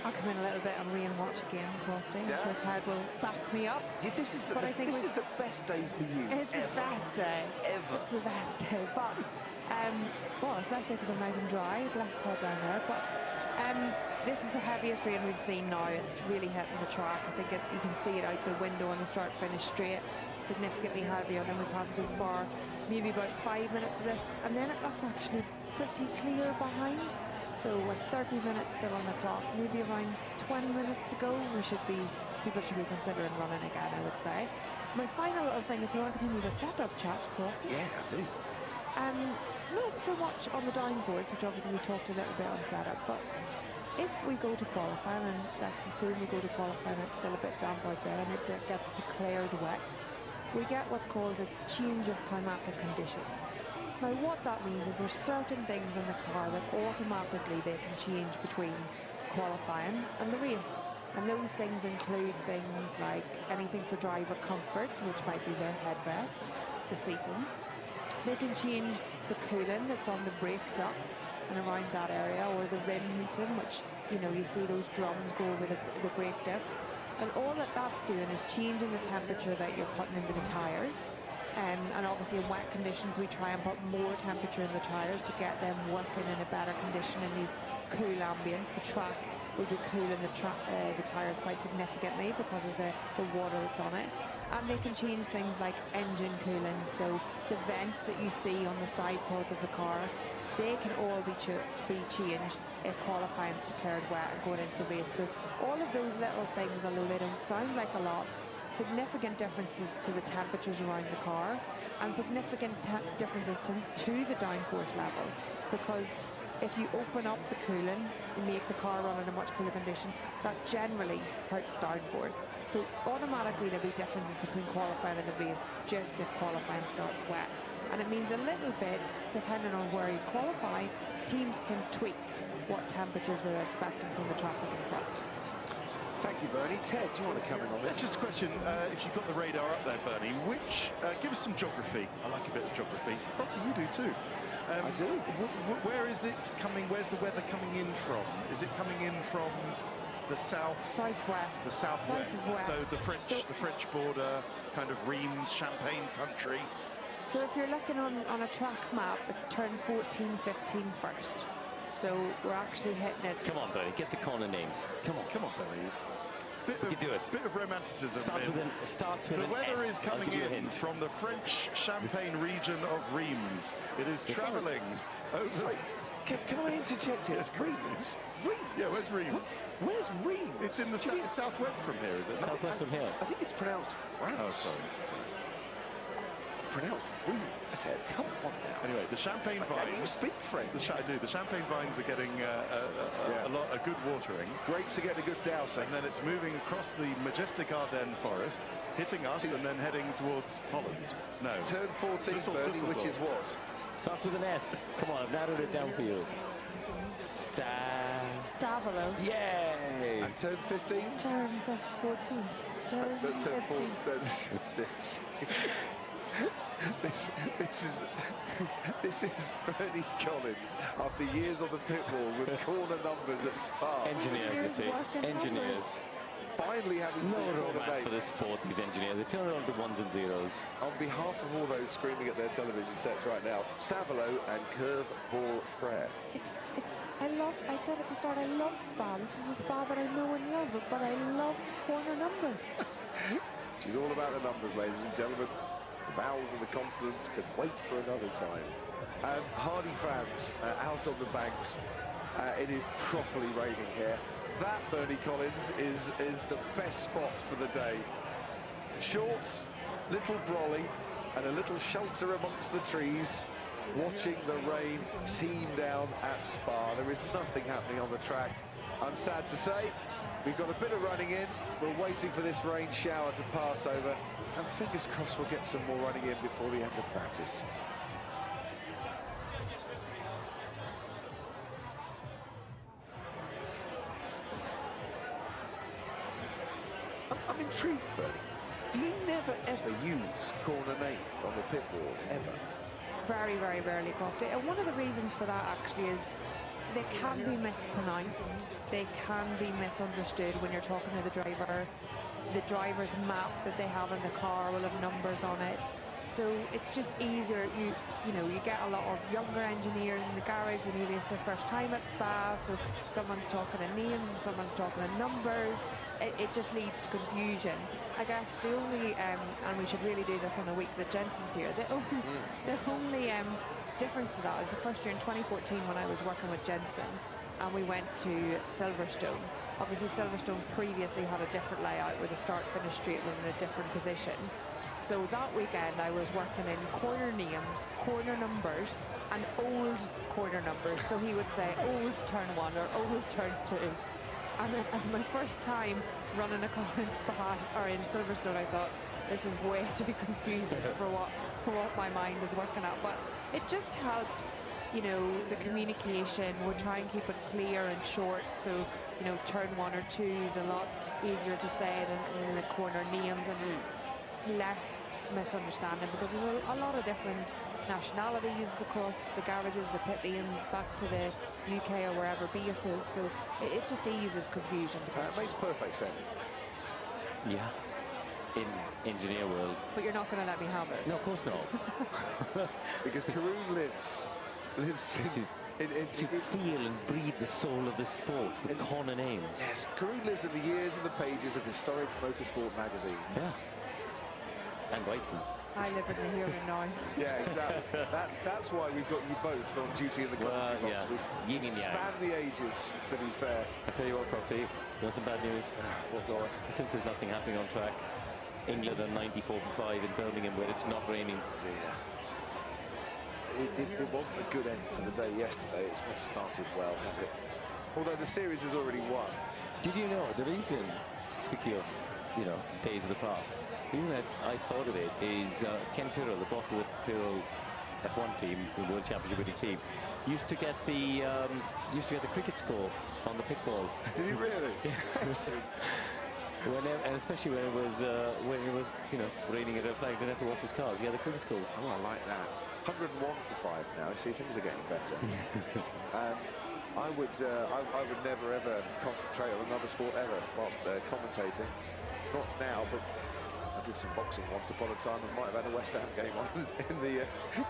I'll come in a little bit on watch again, Crofty. I'm sure Ted will back me up. Yeah, this is the best day for you. It's the best day. Ever. It's the best day. But, well, it's the best day because I'm nice and dry. Blessed Ted down there. But this is the heaviest rain we've seen now. It's really hitting the track. I think you can see it out the window on the start-finish straight. Significantly heavier than we've had so far. Maybe about 5 minutes of this. And then it looks actually pretty clear behind. So with 30 minutes still on the clock, maybe around 20 minutes to go, people should be considering running again, I would say. My final little thing, if you want to continue the setup chat, Crofty. Yeah, I do. Not so much on the downforce, which obviously we talked a little bit on setup, but if we go to qualifying, and let's assume we go to qualifying, it's still a bit damp out there, and it gets declared wet, we get what's called a change of climatic conditions. Now what that means is there's certain things in the car that automatically they can change between qualifying and the race. And those things include things like anything for driver comfort, which might be their headrest, the seating. They can change the cooling that's on the brake ducts and around that area, or the rim heating, which, you know, you see those drums go over the brake discs. And all that's doing is changing the temperature that you're putting into the tyres. And obviously in wet conditions we try and put more temperature in the tyres to get them working in a better condition in these cool ambience. The track will be cooling the tyres quite significantly because of the water that's on it. And they can change things like engine cooling, so the vents that you see on the side pods of the cars, they can all be changed if qualifying is declared wet and going into the race. So all of those little things, although they don't sound like a lot, significant differences to the temperatures around the car, and significant differences to the downforce level, because if you open up the cooling and make the car run in a much cooler condition, that generally hurts downforce. So automatically there'll be differences between qualifying and the race just if qualifying starts wet. And it means a little bit, depending on where you qualify, teams can tweak what temperatures they're expecting from the traffic in front. Thank you, Bernie. Ted, do you want to come in on this? It's just a question, if you've got the radar up there, Bernie, give us some geography. I like a bit of geography. Crofty, you do too. I do. Where is it coming? Where's the weather coming in from? Is it coming in from the south? Southwest. The southwest. So the French border, kind of Reims, Champagne country. So if you're looking on a track map, it's turn 14, 15 first. So we're actually hitting it. Come on, Bernie, get the corner names. Come on, Bernie. You can do it. Bit of romanticism. Starts with the an weather S. is coming in from the French Champagne region of Reims. It is travelling over. Sorry, can I interject here? It's Reims. Reims. Yeah, where's Reims? Where's Reims? It's in the southwest from here, is it? Southwest from here. I think it's pronounced Reims. Oh, sorry. Pronounced Reims, Ted. Come on now. Anyway, the Champagne vines. You speak French. I do. The Champagne vines are getting a good watering. Grapes are getting a good dousing. And then it's moving across the majestic Ardennes forest, hitting us, and then heading towards Holland. No. Turn 14, Bernie, which is what? Starts with an S. Come on, I've narrowed it down for you. Stavolo. Yay! And turn 15? Turn 14. That's turn 15. 4. This is Bernie Collins after years on the pit wall with corner numbers at Spa. Engineers, you see. Engineers. Finally having to do No corner romance name. for this sport, these engineers. They turn it on to ones and zeros. On behalf of all those screaming at their television sets right now, Stavolo and Curve Ball Frere. I said at the start, I love Spa. This is a Spa that I know and love, but I love corner numbers. She's all about the numbers, ladies and gentlemen. The vowels and the consonants can wait for another time. Hardy fans out on the banks. It is properly raining here. That, Bernie Collins, is the best spot for the day. Shorts, little brolly, and a little shelter amongst the trees, watching the rain teem down at Spa. There is nothing happening on the track. I'm sad to say, we've got a bit of running in. We're waiting for this rain shower to pass over, and fingers crossed we'll get some more running in before the end of practice. I'm intrigued, Bernie. Do you never ever use corner names on the pit wall, ever? Very, very rarely, Crofty. And one of the reasons for that actually is they can be mispronounced. They can be misunderstood when you're talking to the driver. The driver's map that they have in the car will have numbers on it. So it's just easier. You know, you get a lot of younger engineers in the garage, and maybe it's their first time at Spa, so someone's talking in names and someone's talking in numbers. It just leads to confusion. I guess the only, and we should really do this on a week that Jensen's here, the only difference to that is the first year in 2014 when I was working with Jensen and we went to Silverstone. Obviously Silverstone previously had a different layout where the start-finish straight was in a different position. So that weekend I was working in corner names, corner numbers and old corner numbers. So he would say old turn 1 or old turn 2. And then, as my first time running a car in Spa or in Silverstone, I thought this is way too confusing for what my mind is working at. But it just helps, you know, the communication. We'll try and keep it clear and short. So, you know, turn 1 or 2 is a lot easier to say than the corner names, and less misunderstanding because there's a lot of different nationalities across the garages, the pit lanes, back to the UK or wherever bases, so it just eases confusion. It makes perfect sense. Yeah, in engineer world. But you're not going to let me have it. No, of course not. Because Karun lives to feel and breathe the soul of this sport with corner names. Yes, Karun lives in the years and the pages of historic motorsport magazines. Yeah. And write them. I live in the here and now. Yeah, exactly. That's why we've got you both on duty in the commentary box. We span the ages, to be fair. I tell you what, Crofty, you know some bad news? Oh, God. Since there's nothing happening on track, England are 94 for 5 in Birmingham, where it's not raining. Dear. It wasn't a good end to the day yesterday. It's not started well, has it? Although the series has already won. Did you know the reason, speaking of, you know, days of the past, the reason I thought of it is Ken Tyrrell, the boss of the Tyrrell F1 team, the World Championship winning team, used to get the cricket score on the pit ball. Did he really? Whenever, and especially when it was you know, raining at red flag, didn't have to watch his cars. He had the cricket scores. Oh, I like that. 101 for 5 now. You see, things are getting better. I would never ever concentrate on another sport ever whilst commentating. Not now, but I did some boxing once upon a time and might have had a West Ham game on in the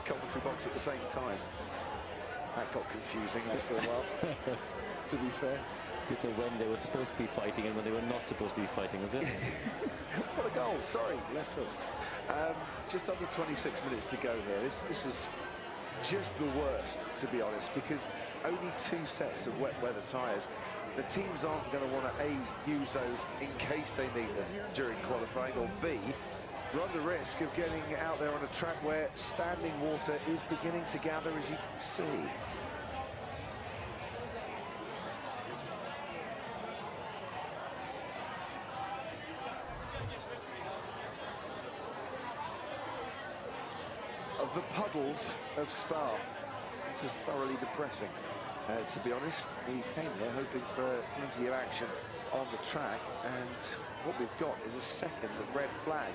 commentary box at the same time. That got confusing after a while, to be fair. Did know when they were supposed to be fighting and when they were not supposed to be fighting, was it? What a goal, sorry, left hook. Just under 26 minutes to go here. This is just the worst, to be honest, because only 2 sets of wet weather tyres. The teams aren't going to want to, A, use those in case they need them during qualifying, or B, run the risk of getting out there on a track where standing water is beginning to gather, as you can see. Of the puddles of Spa, this is thoroughly depressing. To be honest, we came here hoping for plenty of action on the track, and what we've got is a second red flag.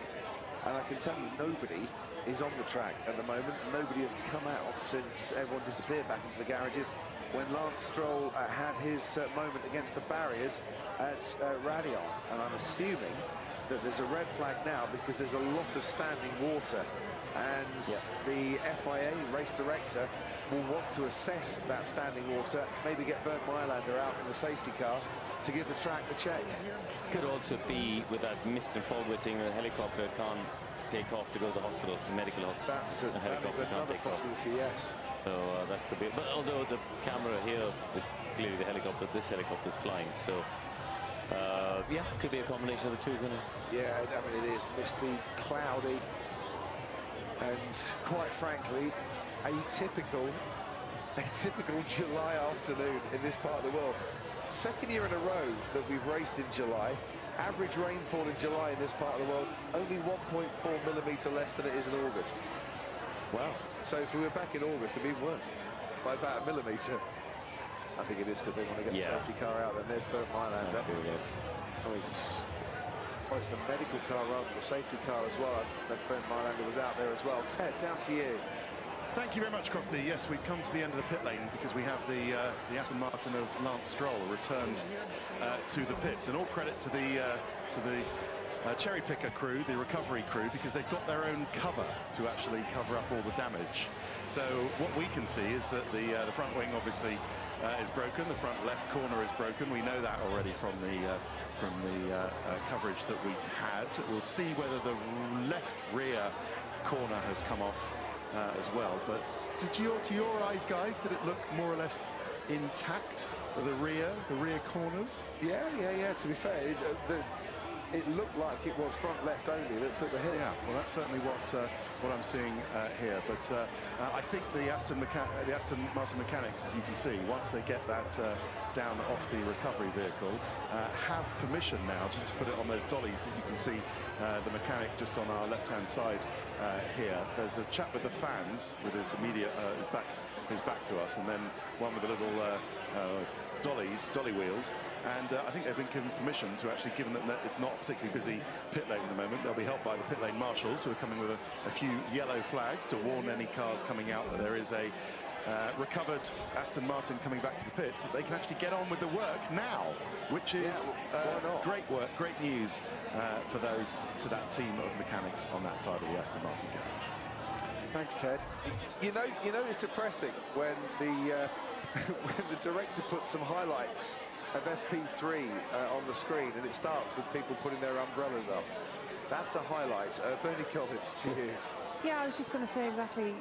And I can tell you, nobody is on the track at the moment. Nobody has come out since everyone disappeared back into the garages when Lance Stroll had his moment against the barriers at Radion. And I'm assuming that there's a red flag now because there's a lot of standing water. And the FIA race director will want to assess that standing water, maybe get Bernd Meilander out in the safety car to give the track the check. Could also be with that mist and fog we're seeing, the helicopter can't take off to go to the hospital, the medical hospital. That is another possibility, yes. So that could be. But although the camera here is clearly the helicopter, this helicopter is flying. So yeah, could be a combination of the two. Yeah, I mean, it is misty, cloudy, and quite frankly, a typical July afternoon in this part of the world. Second year in a row that we've raced in July. Average rainfall in July in this part of the world, only 1.4 millimetre less than it is in August. Wow. So if we were back in August, it'd be worse by about a millimetre. I think it is because they want to get the safety car out. Then there's Bernd Mailander. It's the medical car rather than the safety car as well. But Bernd Mailander was out there as well. Ted, down to you. Thank you very much, Crofty. Yes, we've come to the end of the pit lane because we have the Aston Martin of Lance Stroll returned to the pits, and all credit to the cherry picker crew, the recovery crew, because they've got their own cover to actually cover up all the damage. So what we can see is that the front wing obviously is broken, the front left corner is broken. We know that already from the coverage that we had. We'll see whether the left rear corner has come off as well. But to your eyes, guys, did it look more or less intact? The rear corners? Yeah. To be fair, it looked like it was front left only that took the hit. Yeah, well, that's certainly what I'm seeing here. But I think the Aston Martin mechanics, as you can see, once they get that down off the recovery vehicle, have permission now just to put it on those dollies that you can see the mechanic just on our left-hand side here. There's a chap with the fans with his immediate his back to us, and then one with the little dolly wheels, and I think they've been given permission to actually, given that it's not a particularly busy pit lane at the moment, they'll be helped by the pit lane marshals, who are coming with a few yellow flags to warn any cars coming out that there is a recovered Aston Martin coming back to the pits, that they can actually get on with the work now, which is great news for that team of mechanics on that side of the Aston Martin garage. Thanks, Ted. You know it's depressing when the when the director puts some highlights of FP3 on the screen, and it starts with people putting their umbrellas up. That's a highlight. Bernie Collins, to you. Yeah, I was just going to say exactly,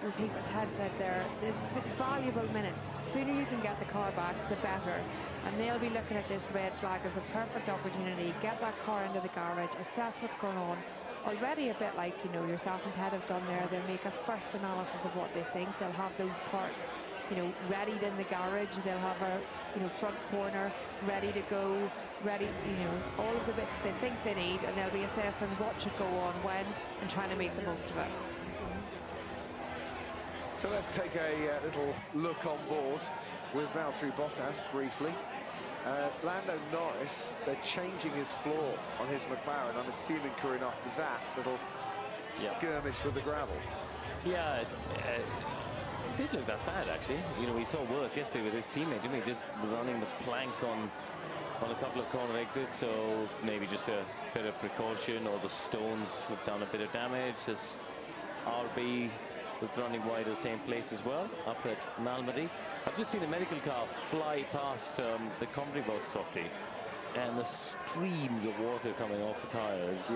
repeat what Ted said there. There's valuable minutes. The sooner you can get the car back, the better. And they'll be looking at this red flag as a perfect opportunity. Get that car into the garage, assess what's going on. Already a bit like, yourself and Ted have done there. They'll make a first analysis of what they think. They'll have those parts, readied in the garage. They'll have a, front corner ready to go, all of the bits they think they need, and they'll be assessing what should go on when and trying to make the most of it. So let's take a little look on board with Valtteri Bottas briefly. Lando Norris, they're changing his floor on his McLaren. I'm assuming, Corinne, after that little skirmish with the gravel. Yeah, it did look that bad, actually. We saw worse yesterday with his teammate, didn't we? Just running the plank on a couple of corner exits, so maybe just a bit of precaution, or the stones have done a bit of damage. This RB was running wide the same place as well, up at Malmedy. I've just seen the medical car fly past the comedy boat, Crofty, and the streams of water coming off the tyres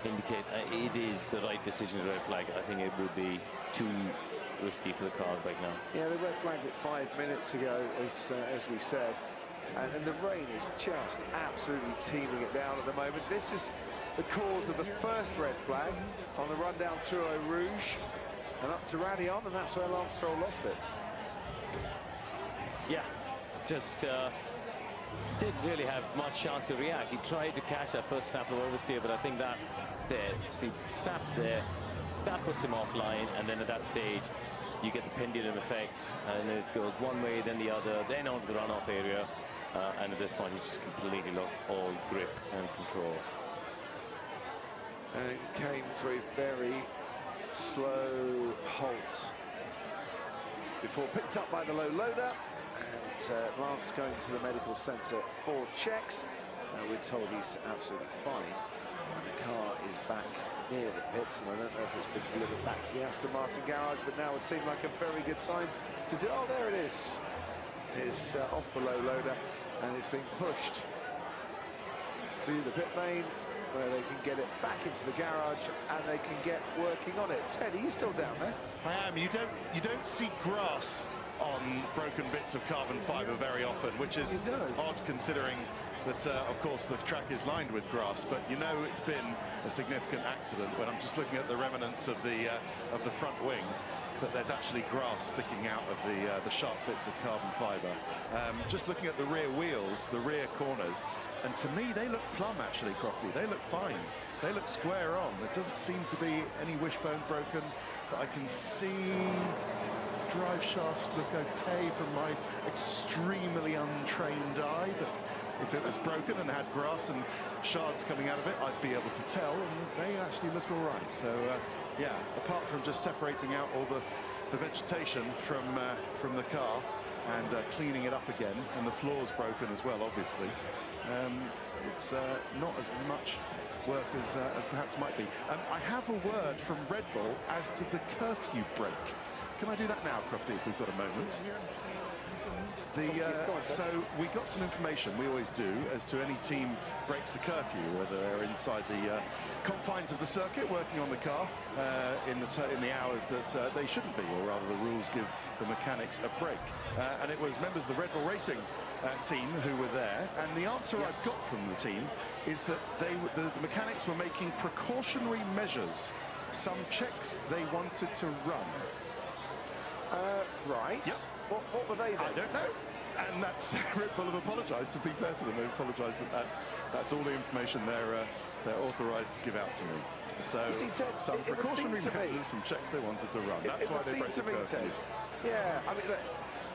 indicate it is the right decision to red flag. I think it would be too risky for the cars right now. Yeah, they red flagged it 5 minutes ago, as we said. And the rain is just absolutely teeming it down at the moment. This is the cause of the first red flag on the run down through Eau Rouge and up to Radion, and that's where Lance Stroll lost it. Yeah, just didn't really have much chance to react. He tried to catch that first snap of oversteer, but I think that there, see, snaps there, that puts him offline, and then at that stage you get the pendulum effect, and it goes one way, then the other, then onto the runoff area. And at this point, he's just completely lost all grip and control. And came to a very slow halt before picked up by the low loader. And Lance going to the medical centre for checks. We're told he's absolutely fine. And the car is back near the pits. And I don't know if it's been delivered back to the Aston Martin garage, but now it seemed like a very good time to do. Oh, there it is. It's off the low loader. And it's being pushed to the pit lane where they can get it back into the garage and they can get working on it. Ted, are you still down there? I am. You don't see grass on broken bits of carbon fibre very often, which is odd considering that, of course, the track is lined with grass. But you know it's been a significant accident when I'm just looking at the remnants of the front wing, that there's actually grass sticking out of the sharp bits of carbon fibre. Just looking at the rear wheels, the rear corners, and to me they look plumb actually, Crofty. They look fine. They look square on. There doesn't seem to be any wishbone broken that I can see. Drive shafts look okay from my extremely untrained eye, but if it was broken and had grass and shards coming out of it, I'd be able to tell, and they actually look all right. So yeah, apart from just separating out all the vegetation from the car and cleaning it up again, and the floor's broken as well, obviously, it's not as much work as perhaps might be. I have a word from Red Bull as to the curfew break. Can I do that now, Crofty, if we've got a moment? So we got some information, we always do, as to any team breaks the curfew, whether they're inside the confines of the circuit working on the car in the hours that they shouldn't be, or rather the rules give the mechanics a break. And it was members of the Red Bull Racing team who were there, and the answer I've got from the team is that the mechanics were making precautionary measures, some checks they wanted to run. Right. Yep. What were they then? I don't know. And that's Red Bull have apologised. To be fair to them, they've apologised that that's all the information they're authorised to give out to me. So see, Ted, some precautionary measures, some checks they wanted to run. That's why they broke the curfew. Yeah, I mean,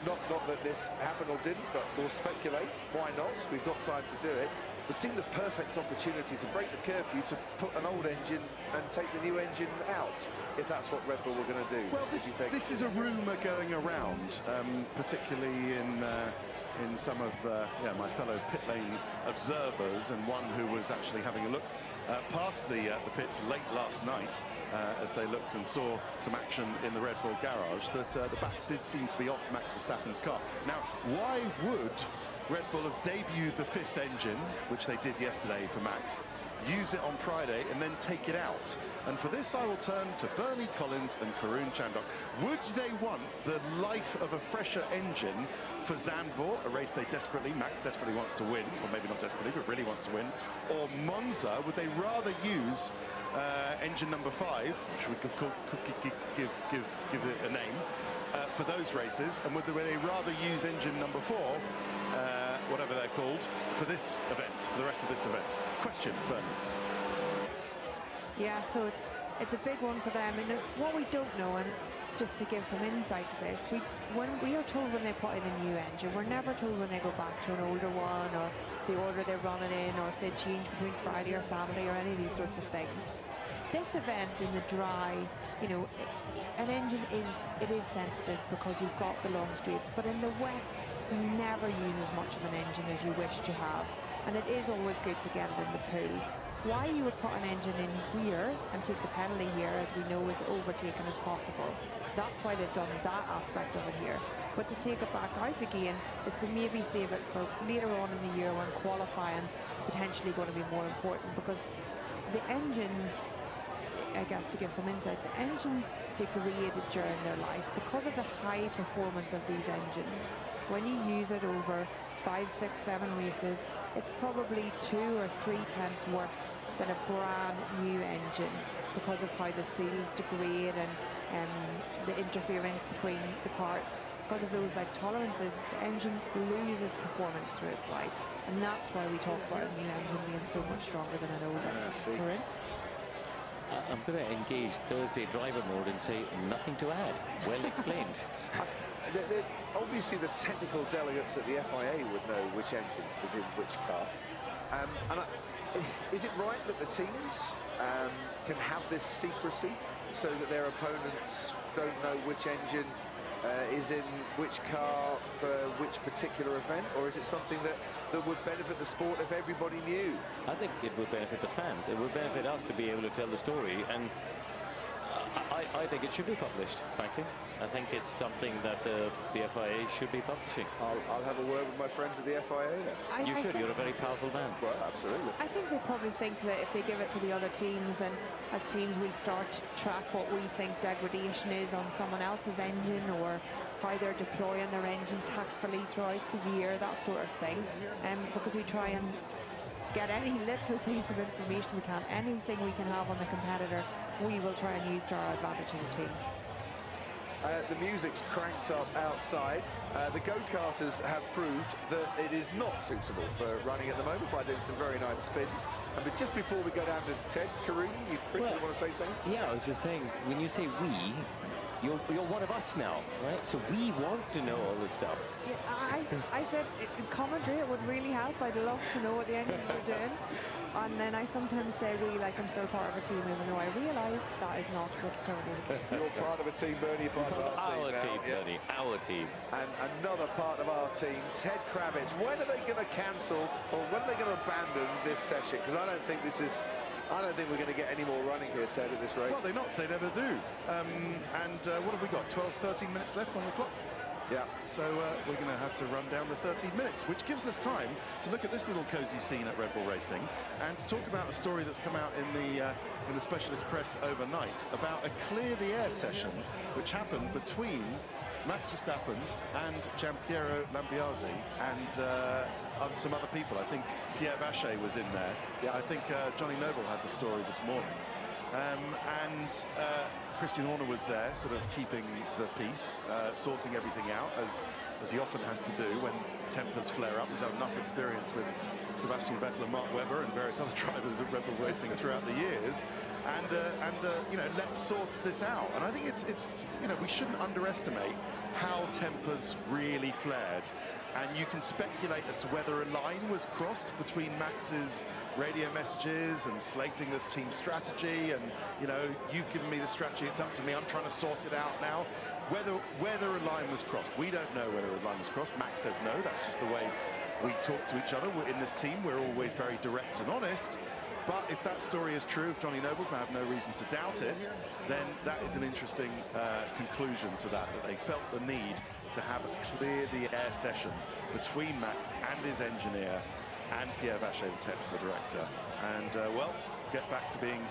look, not that this happened or didn't, but we'll speculate. Why not? We've got time to do it. It seemed the perfect opportunity to break the curfew, to put an old engine and take the new engine out, if that's what Red Bull were going to do. Well, this is a rumour going around, particularly in some of my fellow pit lane observers, and one who was actually having a look past the pits late last night as they looked and saw some action in the Red Bull garage, that the back did seem to be off Max Verstappen's car. Now, why would Red Bull have debuted the 5th engine, which they did yesterday for Max, use it on Friday and then take it out? And for this I will turn to Bernie Collins and Karun Chandok. Would they want the life of a fresher engine for Zandvoort, a race Max desperately wants to win, or maybe not desperately, but really wants to win, or Monza? Would they rather use engine number 5, which we could give it a name, for those races, and would they rather use engine number 4, whatever they're called, for this event, for the rest of this event? Question, Bernie. Yeah, so it's a big one for them. And what we don't know, and just to give some insight to this, when we are told when they put in a new engine, we're never told when they go back to an older one, or the order they're running in, or if they change between Friday or Saturday, or any of these sorts of things. This event in the dry, you know, an engine is sensitive because you've got the long straights, but in the wet you never use as much of an engine as you wish to have, and it is always good to get it in the pool. Why you would put an engine in here and take the penalty here, as we know, is overtaken as possible. That's why they've done that aspect of it here. But to take it back out again is to maybe save it for later on in the year when qualifying is potentially going to be more important, because the engines, I guess to give some insight, the engines degrade during their life because of the high performance of these engines. When you use it over 5, 6, 7 races, it's probably 2 or 3 tenths worse than a brand new engine because of how the seals degrade and the interference between the parts. Because of those tolerances, the engine loses performance through its life, and that's why we talk about a new engine being so much stronger than an older. I'm going to engage Thursday driver mode and say nothing to add. Well explained. Obviously, the technical delegates at the FIA would know which engine is in which car. Is it right that the teams can have this secrecy so that their opponents don't know which engine is in which car for which particular event? Or is it something that would benefit the sport if everybody knew? I think it would benefit the fans. It would benefit us to be able to tell the story. And I think it should be published, frankly. I think it's something that the FIA should be publishing. I'll have a word with my friends at the FIA then. You should. You're a very powerful man. Well, absolutely. I think they probably think that if they give it to the other teams, and as teams we start to track what we think degradation is on someone else's engine, or how they're deploying their engine tactfully throughout the year, that sort of thing. Because we try and get any little piece of information we can, anything we can have on the competitor, we will try and use to our advantage as a team. The music's cranked up outside. The go-karters have proved that it is not suitable for running at the moment by doing some very nice spins. But just before we go down to Ted, Karun, you quickly want to say something? Yeah, I was just saying, when you say we, you're one of us now, right? So we want to know all this stuff. Yeah, I said in commentary it would really help. I'd love to know what the engines are doing. And then I sometimes say we, like I'm still part of a team, even though I realise that is not what's currently the case. You're part of a team, Bernie, you're part of our team now. Bernie, our team. And another part of our team, Ted Kravitz. When are they going to cancel, or when are they going to abandon this session? Because I don't think we're going to get any more running here, Ted, at this rate. Well, they never do. What have we got? 12, 13 minutes left on the clock. Yeah. So we're going to have to run down the 13 minutes, which gives us time to look at this little cosy scene at Red Bull Racing and to talk about a story that's come out in the specialist press overnight about a clear the air session which happened between Max Verstappen and Giampiero Lambiase and some other people. I think Pierre Vacher was in there. Yeah. I think Johnny Noble had the story this morning. Christian Horner was there, sort of keeping the peace, sorting everything out, as he often has to do when tempers flare up. He's had enough experience with Sebastian Vettel and Mark Webber and various other drivers at Red Bull Racing throughout the years. You know, let's sort this out. And I think it's you know, we shouldn't underestimate how tempers really flared. And you can speculate as to whether a line was crossed between Max's radio messages and slating this team strategy, and you know, you've given me the strategy, it's up to me, I'm trying to sort it out now. Whether a line was crossed, we don't know whether a line was crossed. Max says no, that's just the way we talk to each other. In this team, we're always very direct and honest. But if that story is true of Johnny Noble's, and I have no reason to doubt it, then that is an interesting conclusion to that they felt the need to have a clear the air session between Max and his engineer and Pierre Vacher, the technical director. And, well, get back to being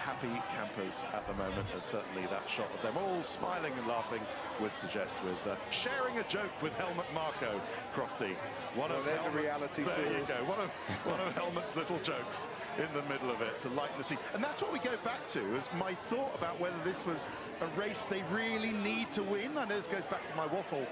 happy campers at the moment, as certainly that shot of them all smiling and laughing would suggest, with sharing a joke with Helmut Marko, Crofty. There's a reality series. There you go. One of Helmut's little jokes in the middle of it to lighten the scene. And that's what we go back to, as my thought about whether this was a race they really need to win. I know this goes back to my waffle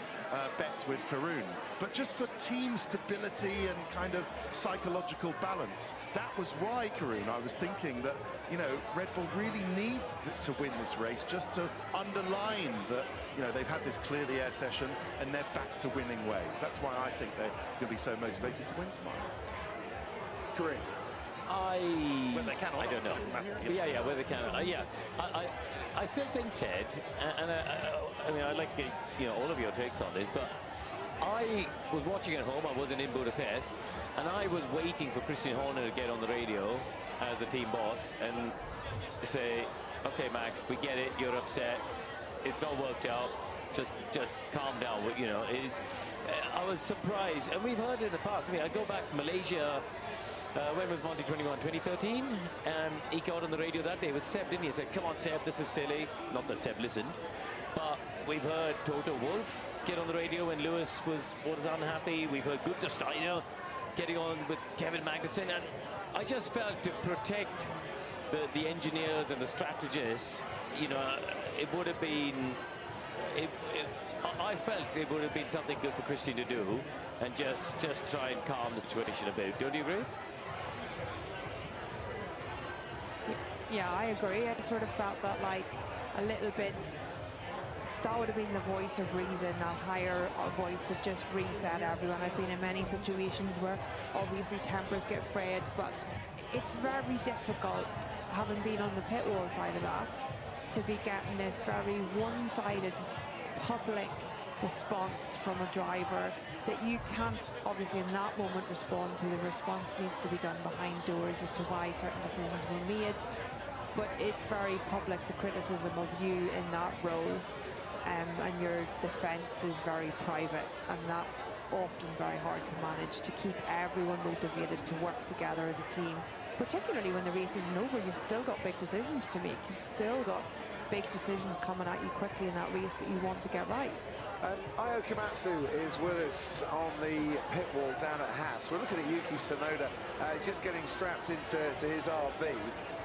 bet with Karun, but just for team stability and kind of psychological balance. That was why, Karun, I was thinking that, you know, Red Bull really need to win this race, just to underline that, you know, they've had this clear the air session and they're back to winning ways. That's why I think they're going to be so motivated to win tomorrow. Kareem. Whether they can or I don't know. Yeah, whether they can. I still think, Ted, and I mean, I'd like to get, you know, all of your takes on this, but I was watching at home. I wasn't in Budapest, and I was waiting for Christian Horner to get on the radio as a team boss and say, "Okay, Max, we get it. You're upset. It's not worked out. Just calm down." You know, I was surprised, and we've heard it in the past. I mean, I go back to Malaysia. When was Monty 21? 2013, and he got on the radio that day with Seb, didn't he? He said, "Come on, Seb, this is silly." Not that Seb listened, but we've heard Toto Wolff get on the radio when Lewis was unhappy. We've heard Gunther Steiner getting on with Kevin Magnussen, and I just felt to protect the engineers and the strategists, you know, it would have been. I felt it would have been something good for Christian to do, and just try and calm the situation a bit. Don't you agree? Yeah, I agree. I sort of felt that, like, a little bit, that would have been the voice of reason, that higher voice that just reset everyone. I've been in many situations where obviously tempers get frayed, but it's very difficult, having been on the pit wall side of that, to be getting this very one-sided public response from a driver that you can't obviously in that moment respond to. The response needs to be done behind doors as to why certain decisions were made. but it's very public, the criticism of you in that role, and your defence is very private, and that's often very hard to manage, to keep everyone motivated to work together as a team, particularly when the race isn't over. You've still got big decisions to make. You've still got big decisions coming at you quickly in that race that you want to get right. Ayo Komatsu is with us on the pit wall down at Haas. We're looking at Yuki Tsunoda just getting strapped into his RB.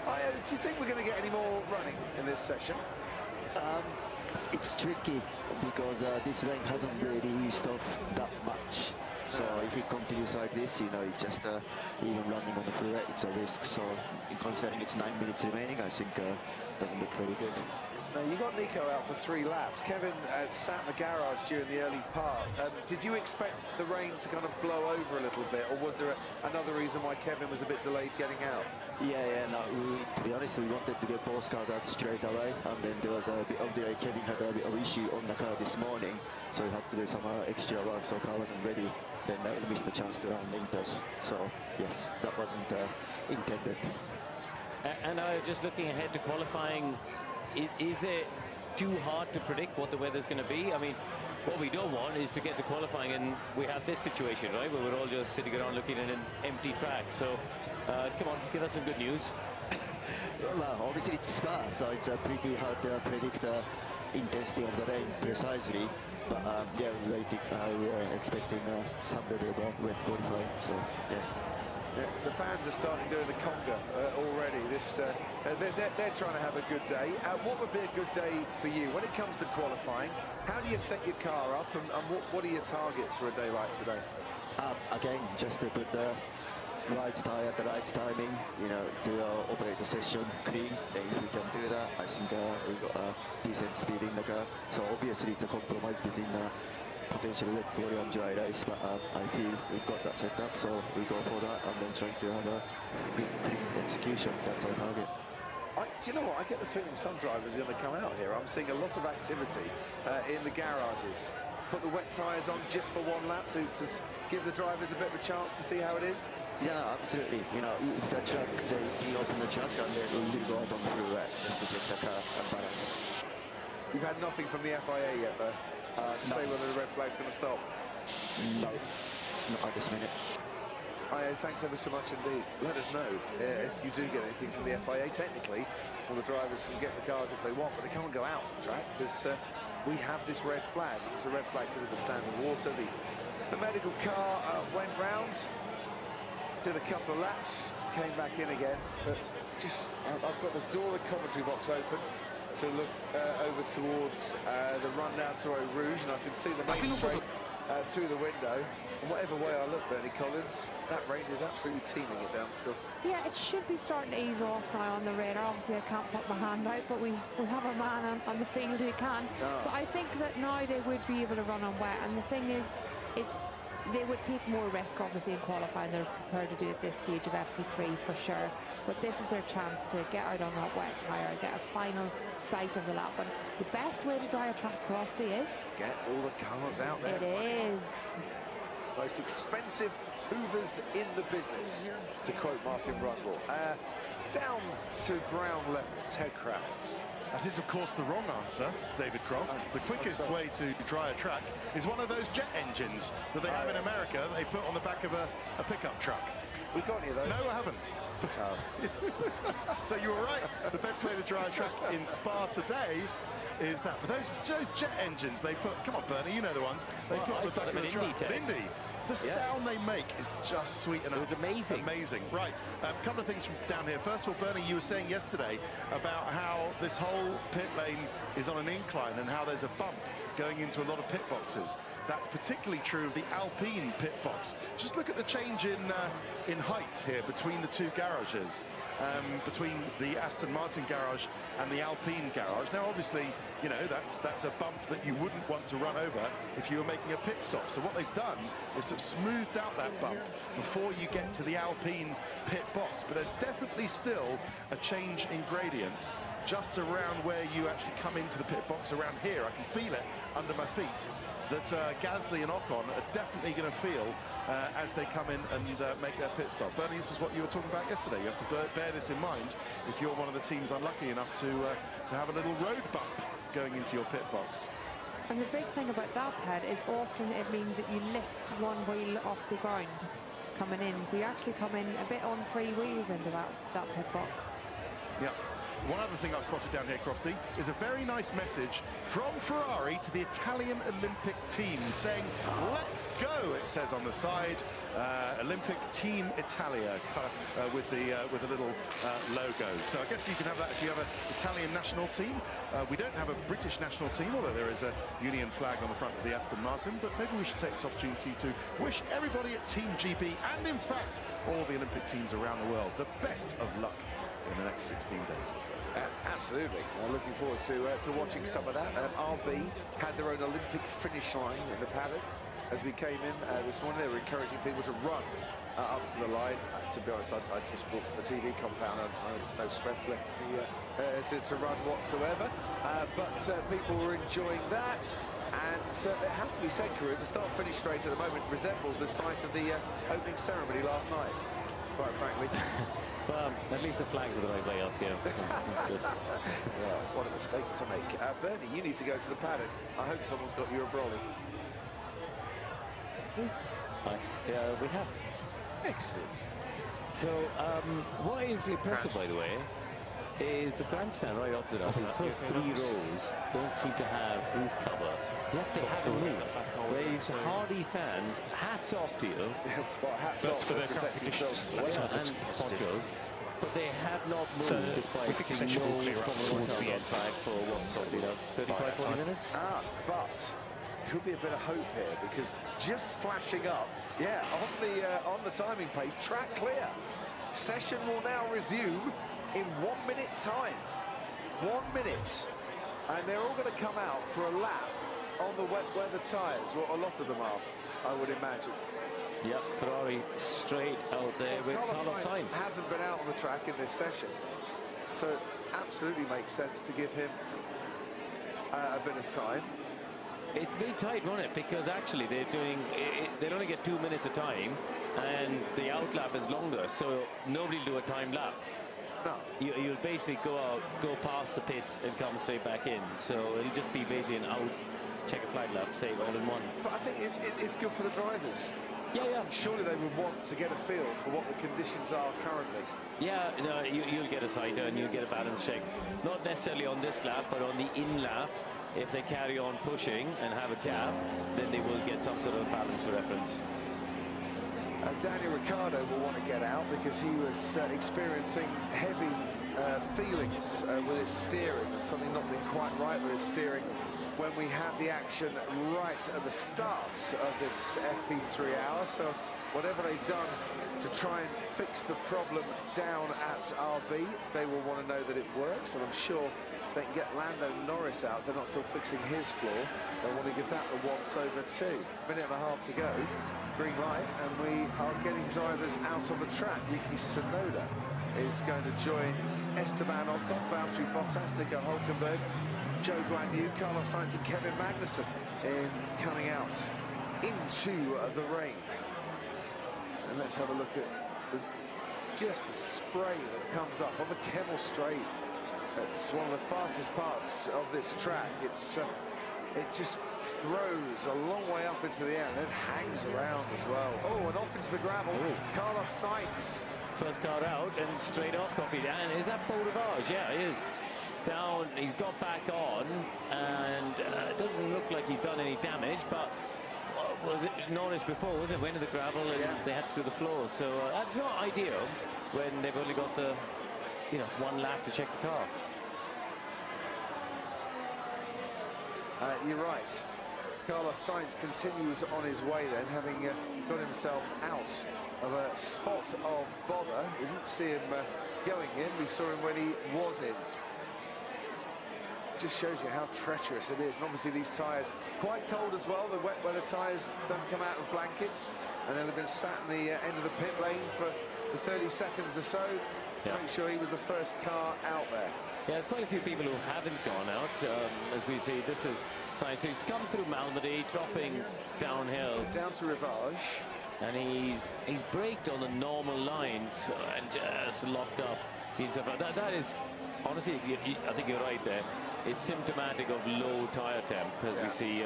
Ayo, do you think we're going to get any more running in this session? It's tricky because this rain hasn't really stopped that much. So if it continues like this, you know, it just even running on the freeway, it's a risk. So considering it's 9 minutes remaining, I think doesn't look very good. Now, you got Nico out for 3 laps. Kevin sat in the garage during the early part. Did you expect the rain to kind of blow over a little bit, or was there another reason why Kevin was a bit delayed getting out? Yeah, no, to be honest, we wanted to get both cars out straight away, and then there was a bit of delay. Kevin had a bit of issue on the car this morning, so we had to do some extra work, so car wasn't ready. Then we missed the chance to run Inters. So, yes, that wasn't intended. And just looking ahead to qualifying, is it too hard to predict what the weather's going to be? I mean, what we don't want is to get to qualifying and we have this situation, right, where we're all just sitting around looking at an empty track. So, come on, give us some good news. Well, obviously it's Spa, so it's pretty hard to predict the intensity of the rain precisely. But yeah, we're expecting some level of wet qualifying. So yeah. The fans are starting doing the conga already. They're trying to have a good day. What would be a good day for you when it comes to qualifying? How do you set your car up, and what are your targets for a day like today? Again, just to put the right tyre at the right timing, you know, to operate the session clean. And if we can do that, I think we got a decent speed in the car. So obviously it's a compromise between potentially wet quality and dry race, but I feel we've got that set up, so we go for that and then trying to have a good clean execution. That's our target. Do you know what? I get the feeling some drivers are going to come out here. I'm seeing a lot of activity in the garages. Put the wet tyres on just for 1 lap to give the drivers a bit of a chance to see how it is. Yeah, absolutely. You know, the truck, they open the truck and then we will go out on the freeway just to check the car and balance. You've had nothing from the FIA yet, though? To say whether the red flag's going to stop? No, not at this minute. Ayo, thanks ever so much indeed. Let us know if you do get anything from the FIA. Technically, all the drivers can get the cars if they want, but they can't go out on the track because we have this red flag. It's a red flag because of the standing water. The medical car went round, did a couple of laps, came back in again, but I've got the door of the commentary box open to look over towards the run down to Eau Rouge, and I can see the main straight through the window. And whatever way I look, Bernie Collins, that rain is absolutely teeming it down still. Yeah, it should be starting to ease off now on the radar. Obviously, I can't put my hand out, but we have a man on the field who can. Oh. But I think that now they would be able to run on wet, and the thing is, they would take more risk, obviously, in qualifying. They're prepared to do it at this stage of FP3 for sure. But this is their chance to get out on that wet tyre, get a final sight of the lap. And the best way to dry a track, Crofty, is... get all the cars out there. It is. Most expensive hoovers in the business, to quote Martin Brundle. Down to ground level, Ted Kravitz. That is, of course, the wrong answer, David Croft. The quickest way to dry a track is one of those jet engines that they have in America that they put on the back of a pickup truck. We've got any of those? No, I haven't. So you were right. The best way to dry a track in Spa today is that. But those jet engines they put, come on, Bernie, you know the ones. They put on the back of the truck. Indy. The sound they make is just sweet enough. It was amazing. Amazing. Right. A couple of things from down here. First of all, Bernie, you were saying yesterday about how this whole pit lane is on an incline and how there's a bump going into a lot of pit boxes. That's particularly true of the Alpine pit box. Just look at the change in height here between the two garages, between the Aston Martin garage and the Alpine garage. Now, obviously, you know, that's a bump that you wouldn't want to run over if you were making a pit stop. So what they've done is sort of smoothed out that bump before you get to the Alpine pit box. But there's definitely still a change in gradient just around where you actually come into the pit box around here. I can feel it under my feet that Gasly and Ocon are definitely going to feel as they come in and make their pit stop. Bernie, this is what you were talking about yesterday. You have to bear this in mind if you're one of the teams unlucky enough to have a little road bump going into your pit box. And the big thing about that, Ted, is often it means that you lift one wheel off the ground coming in. So you actually come in a bit on 3 wheels into that pit box. Yeah. One other thing I've spotted down here, Crofty, is a very nice message from Ferrari to the Italian Olympic team saying, let's go, it says on the side, Olympic Team Italia with a little logo. So I guess you can have that if you have an Italian national team. We don't have a British national team, although there is a Union flag on the front of the Aston Martin, but maybe we should take this opportunity to wish everybody at Team GB, and in fact all the Olympic teams around the world, the best of luck in the next 16 days or so. Absolutely. Looking forward to watching some of that. RB had their own Olympic finish line in the paddock as we came in this morning. They were encouraging people to run up to the line. To be honest, I just walked from the TV compound. I had no strength left in me to run whatsoever. But people were enjoying that. And it has to be said, Karun, the start-finish straight at the moment resembles the site of the opening ceremony last night, quite frankly. Well, at least the flags are the right way up here. That's good. Yeah, what a mistake to make. Bernie, you need to go to the paddock. I hope someone's got you a brolly. Yeah, we have. Excellent. So, what is impressive, by the way, is the grandstand right opposite us. His first 3 rows don't seem to have roof cover, yet they have a roof. These hardy fans, hats off to you. Well, hats off for protecting themselves. And ponchos. But they have not moved despite seeing no Formula 1 cars on track for what, probably 35-40 minutes? But could be a bit of hope here, because just flashing up, yeah, on the timing page, track clear. Session will now resume in 1 minute time. 1 minute. And they're all going to come out for a lap on the wet weather tyres. Well, a lot of them are, I would imagine. Yep, Ferrari straight out there with Carlos Sainz. Hasn't been out on the track in this session. So it absolutely makes sense to give him a bit of time. It's very tight, won't it? Because actually they'll only get 2 minutes of time, and the out lap is longer, so nobody will do a time lap. No. You'll basically go past the pits and come straight back in. So it'll just be basically an out, check a flag lap, save all in one. But I think it's good for the drivers. Yeah. Surely they would want to get a feel for what the conditions are currently. Yeah, no, you'll get a sighter and you'll get a balance check. Not necessarily on this lap, but on the in lap. If they carry on pushing and have a gap, then they will get some sort of balance reference. Daniel Ricciardo will want to get out because he was experiencing heavy feelings with his steering, and something not being quite right with his steering when we had the action right at the start of this FP3 hour. So whatever they've done to try and fix the problem down at RB, they will want to know that it works, and I'm sure they can get Lando Norris out. They're not still fixing his flaw. They want to give that a once-over too. Minute and a half to go. Green light, and we are getting drivers out on the track. Yuki Tsunoda is going to join Esteban Ocon, Valtteri Bottas, Nico Hülkenberg, Joe Guan Yu, Carlos Sainz and Kevin Magnussen in coming out into the rain. And let's have a look at just the spray that comes up on the Kemmel Straight. It's one of the fastest parts of this track. It just throws a long way up into the air and then hangs around as well. Oh, and off into the gravel. Ooh. Carlos Sainz. First car out and straight off coffee down. Is that Paul Rivage? Yeah, he is. Down, he's got back on, and it doesn't look like he's done any damage, but was it Norris before, was it? Went to the gravel and they had to do the floor. So that's not ideal when they've only got the, 1 lap to check the car. You're right. Carlos Sainz continues on his way then, having got himself out of a spot of bother. We didn't see him going in. We saw him when he was in. Just shows you how treacherous it is. And obviously these tyres quite cold as well. The wet weather tyres don't come out of blankets, and they'll have been sat in the end of the pit lane for 30 seconds or so to make sure he was the first car out there. Yeah, there's quite a few people who haven't gone out. As we see, this is Sainz. So he's come through Malmedy, dropping downhill. Down to Rivage. And he's braked on the normal line and just locked up. That is, honestly, I think you're right there. It's symptomatic of low tyre temp, as we see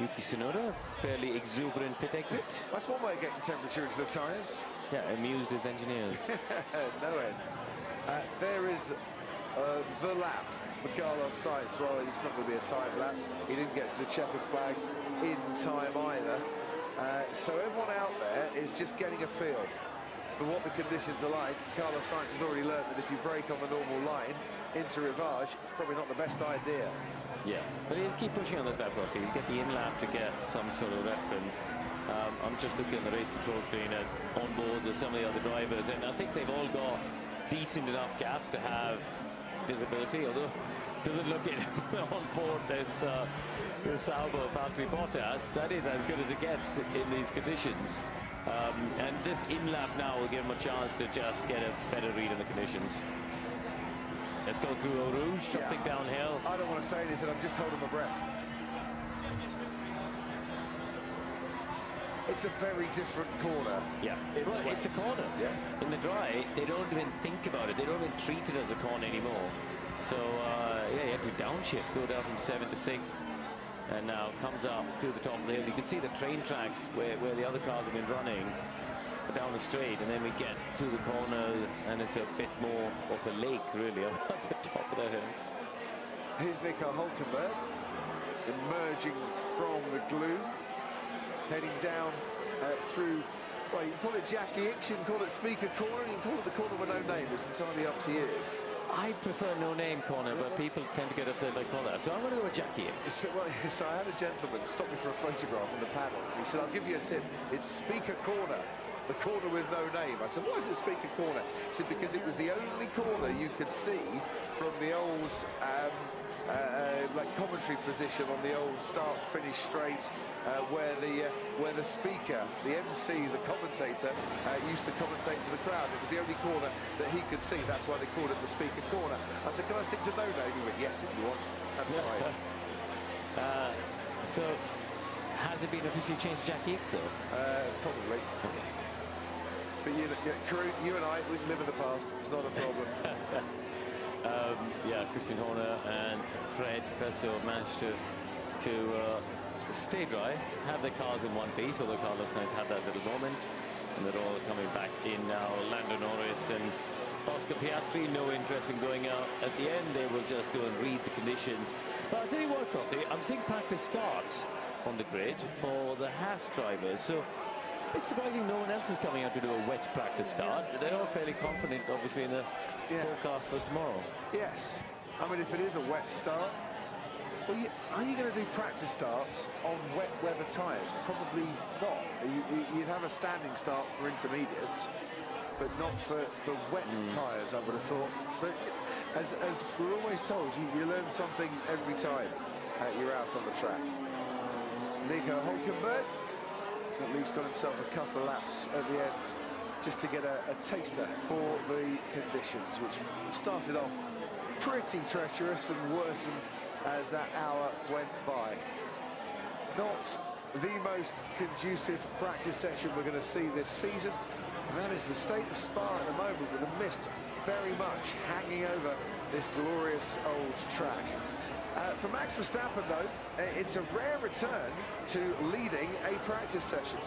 Yuki Tsunoda, fairly exuberant pit exit. That's one way of getting temperature into the tyres. Yeah, amused his engineers. No end. There is the lap for Carlos Sainz. Well, it's not going to be a time lap. He didn't get to the checkered flag in time either. So everyone out there is just getting a feel for what the conditions are like. Carlos Sainz has already learned that if you brake on the normal line into Rivage, it's probably not the best idea. Yeah, but he'll keep pushing on this lap, Rocky. He'll get the in-lap to get some sort of reference. I'm just looking at the race control screen at onboards of some of the other drivers, and I think they've all got decent enough gaps to have visibility, although it doesn't look it on board this Sauber Valtteri Bottas. That is as good as it gets in these conditions. And this in-lap now will give him a chance to just get a better read on the conditions. Let's go through Eau Rouge, dropping downhill. I don't want to say anything, I'm just holding my breath. It's a very different corner. Yeah, well, it's a corner. Yeah. In the dry, they don't even think about it. They don't even treat it as a corner anymore. So, yeah, you have to downshift, go down from 7th to 6th. And now comes up to the top of the hill. You can see the train tracks where the other cars have been running down the straight, and then we get to the corner, and it's a bit more of a lake, really, at the top of the hill. Here's Nico Hülkenberg emerging from the gloom, heading down through, well, you can call it Jackie X, you can call it Speaker Corner, you can call it the corner with no name. It's entirely up to you. I prefer no-name corner, but people tend to get upset if I call that. So I'm going to go with Jackie X. So I had a gentleman stop me for a photograph in the panel. He said, I'll give you a tip. It's Speaker Corner, the corner with no name. I said, why is it Speaker Corner? He said, because it was the only corner you could see from the old like commentary position on the old start-finish straight, where the speaker, the MC, the commentator, used to commentate for the crowd. It was the only corner that he could see. That's why they called it the Speaker Corner. I said, can I stick to no name? He went, yes, if you want. That's fine. So, has it been officially changed to Jackie X, though? Probably. Okay. But you and I, we can live in the past. It's not a problem. Yeah, Christian Horner and Fred Pesso managed to stay dry, have their cars in one piece, although Carlos Sainz had that little moment, and they're all coming back in now. Lando Norris and Oscar Piastri, no interest in going out at the end. They will just go and read the conditions. But I'll tell you what, Crofty, I'm seeing practice starts on the grid for the Haas drivers, so it's surprising no one else is coming out to do a wet practice start. They're all fairly confident, obviously, in the forecast for tomorrow. Yes. I mean, if it is a wet start, well, are you going to do practice starts on wet weather tyres? Probably not. You'd have a standing start for intermediates, but not for wet tyres, I would have thought. But as we're always told, you learn something every time you're out on the track. Nico Hülkenberg at least got himself a couple of laps at the end just to get a taster for the conditions, which started off pretty treacherous and worsened as that hour went by. Not the most conducive practice session we're going to see this season, and that is the state of Spa at the moment, with the mist very much hanging over this glorious old track. For Max Verstappen, though, it's a rare return to leading a practice session.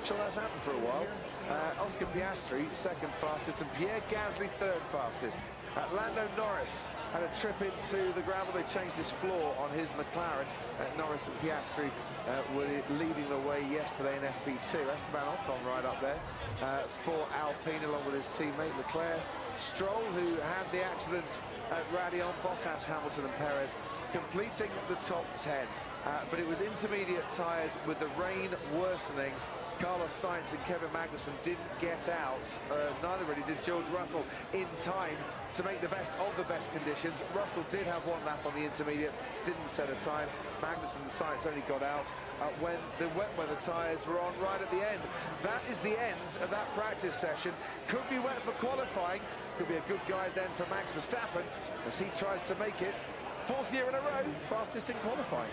Sure, that's happened for a while. Oscar Piastri, second fastest, and Pierre Gasly, third fastest. Lando Norris had a trip into the gravel. They changed his floor on his McLaren. Norris and Piastri were leading the way yesterday in FP2. Esteban Ocon right up there for Alpine, along with his teammate Leclerc. Stroll, who had the accident at Raidillon, Bottas, Hamilton and Perez completing the top 10. But it was intermediate tyres with the rain worsening. Carlos Sainz and Kevin Magnussen didn't get out. Neither really did George Russell in time to make the best of the best conditions. Russell did have one lap on the intermediates, didn't set a time. Magnussen and Sainz only got out when the wet weather tyres were on right at the end. That is the end of that practice session. Could be wet for qualifying. Could be a good guide then for Max Verstappen. as he tries to make it 4th year in a row fastest in qualifying.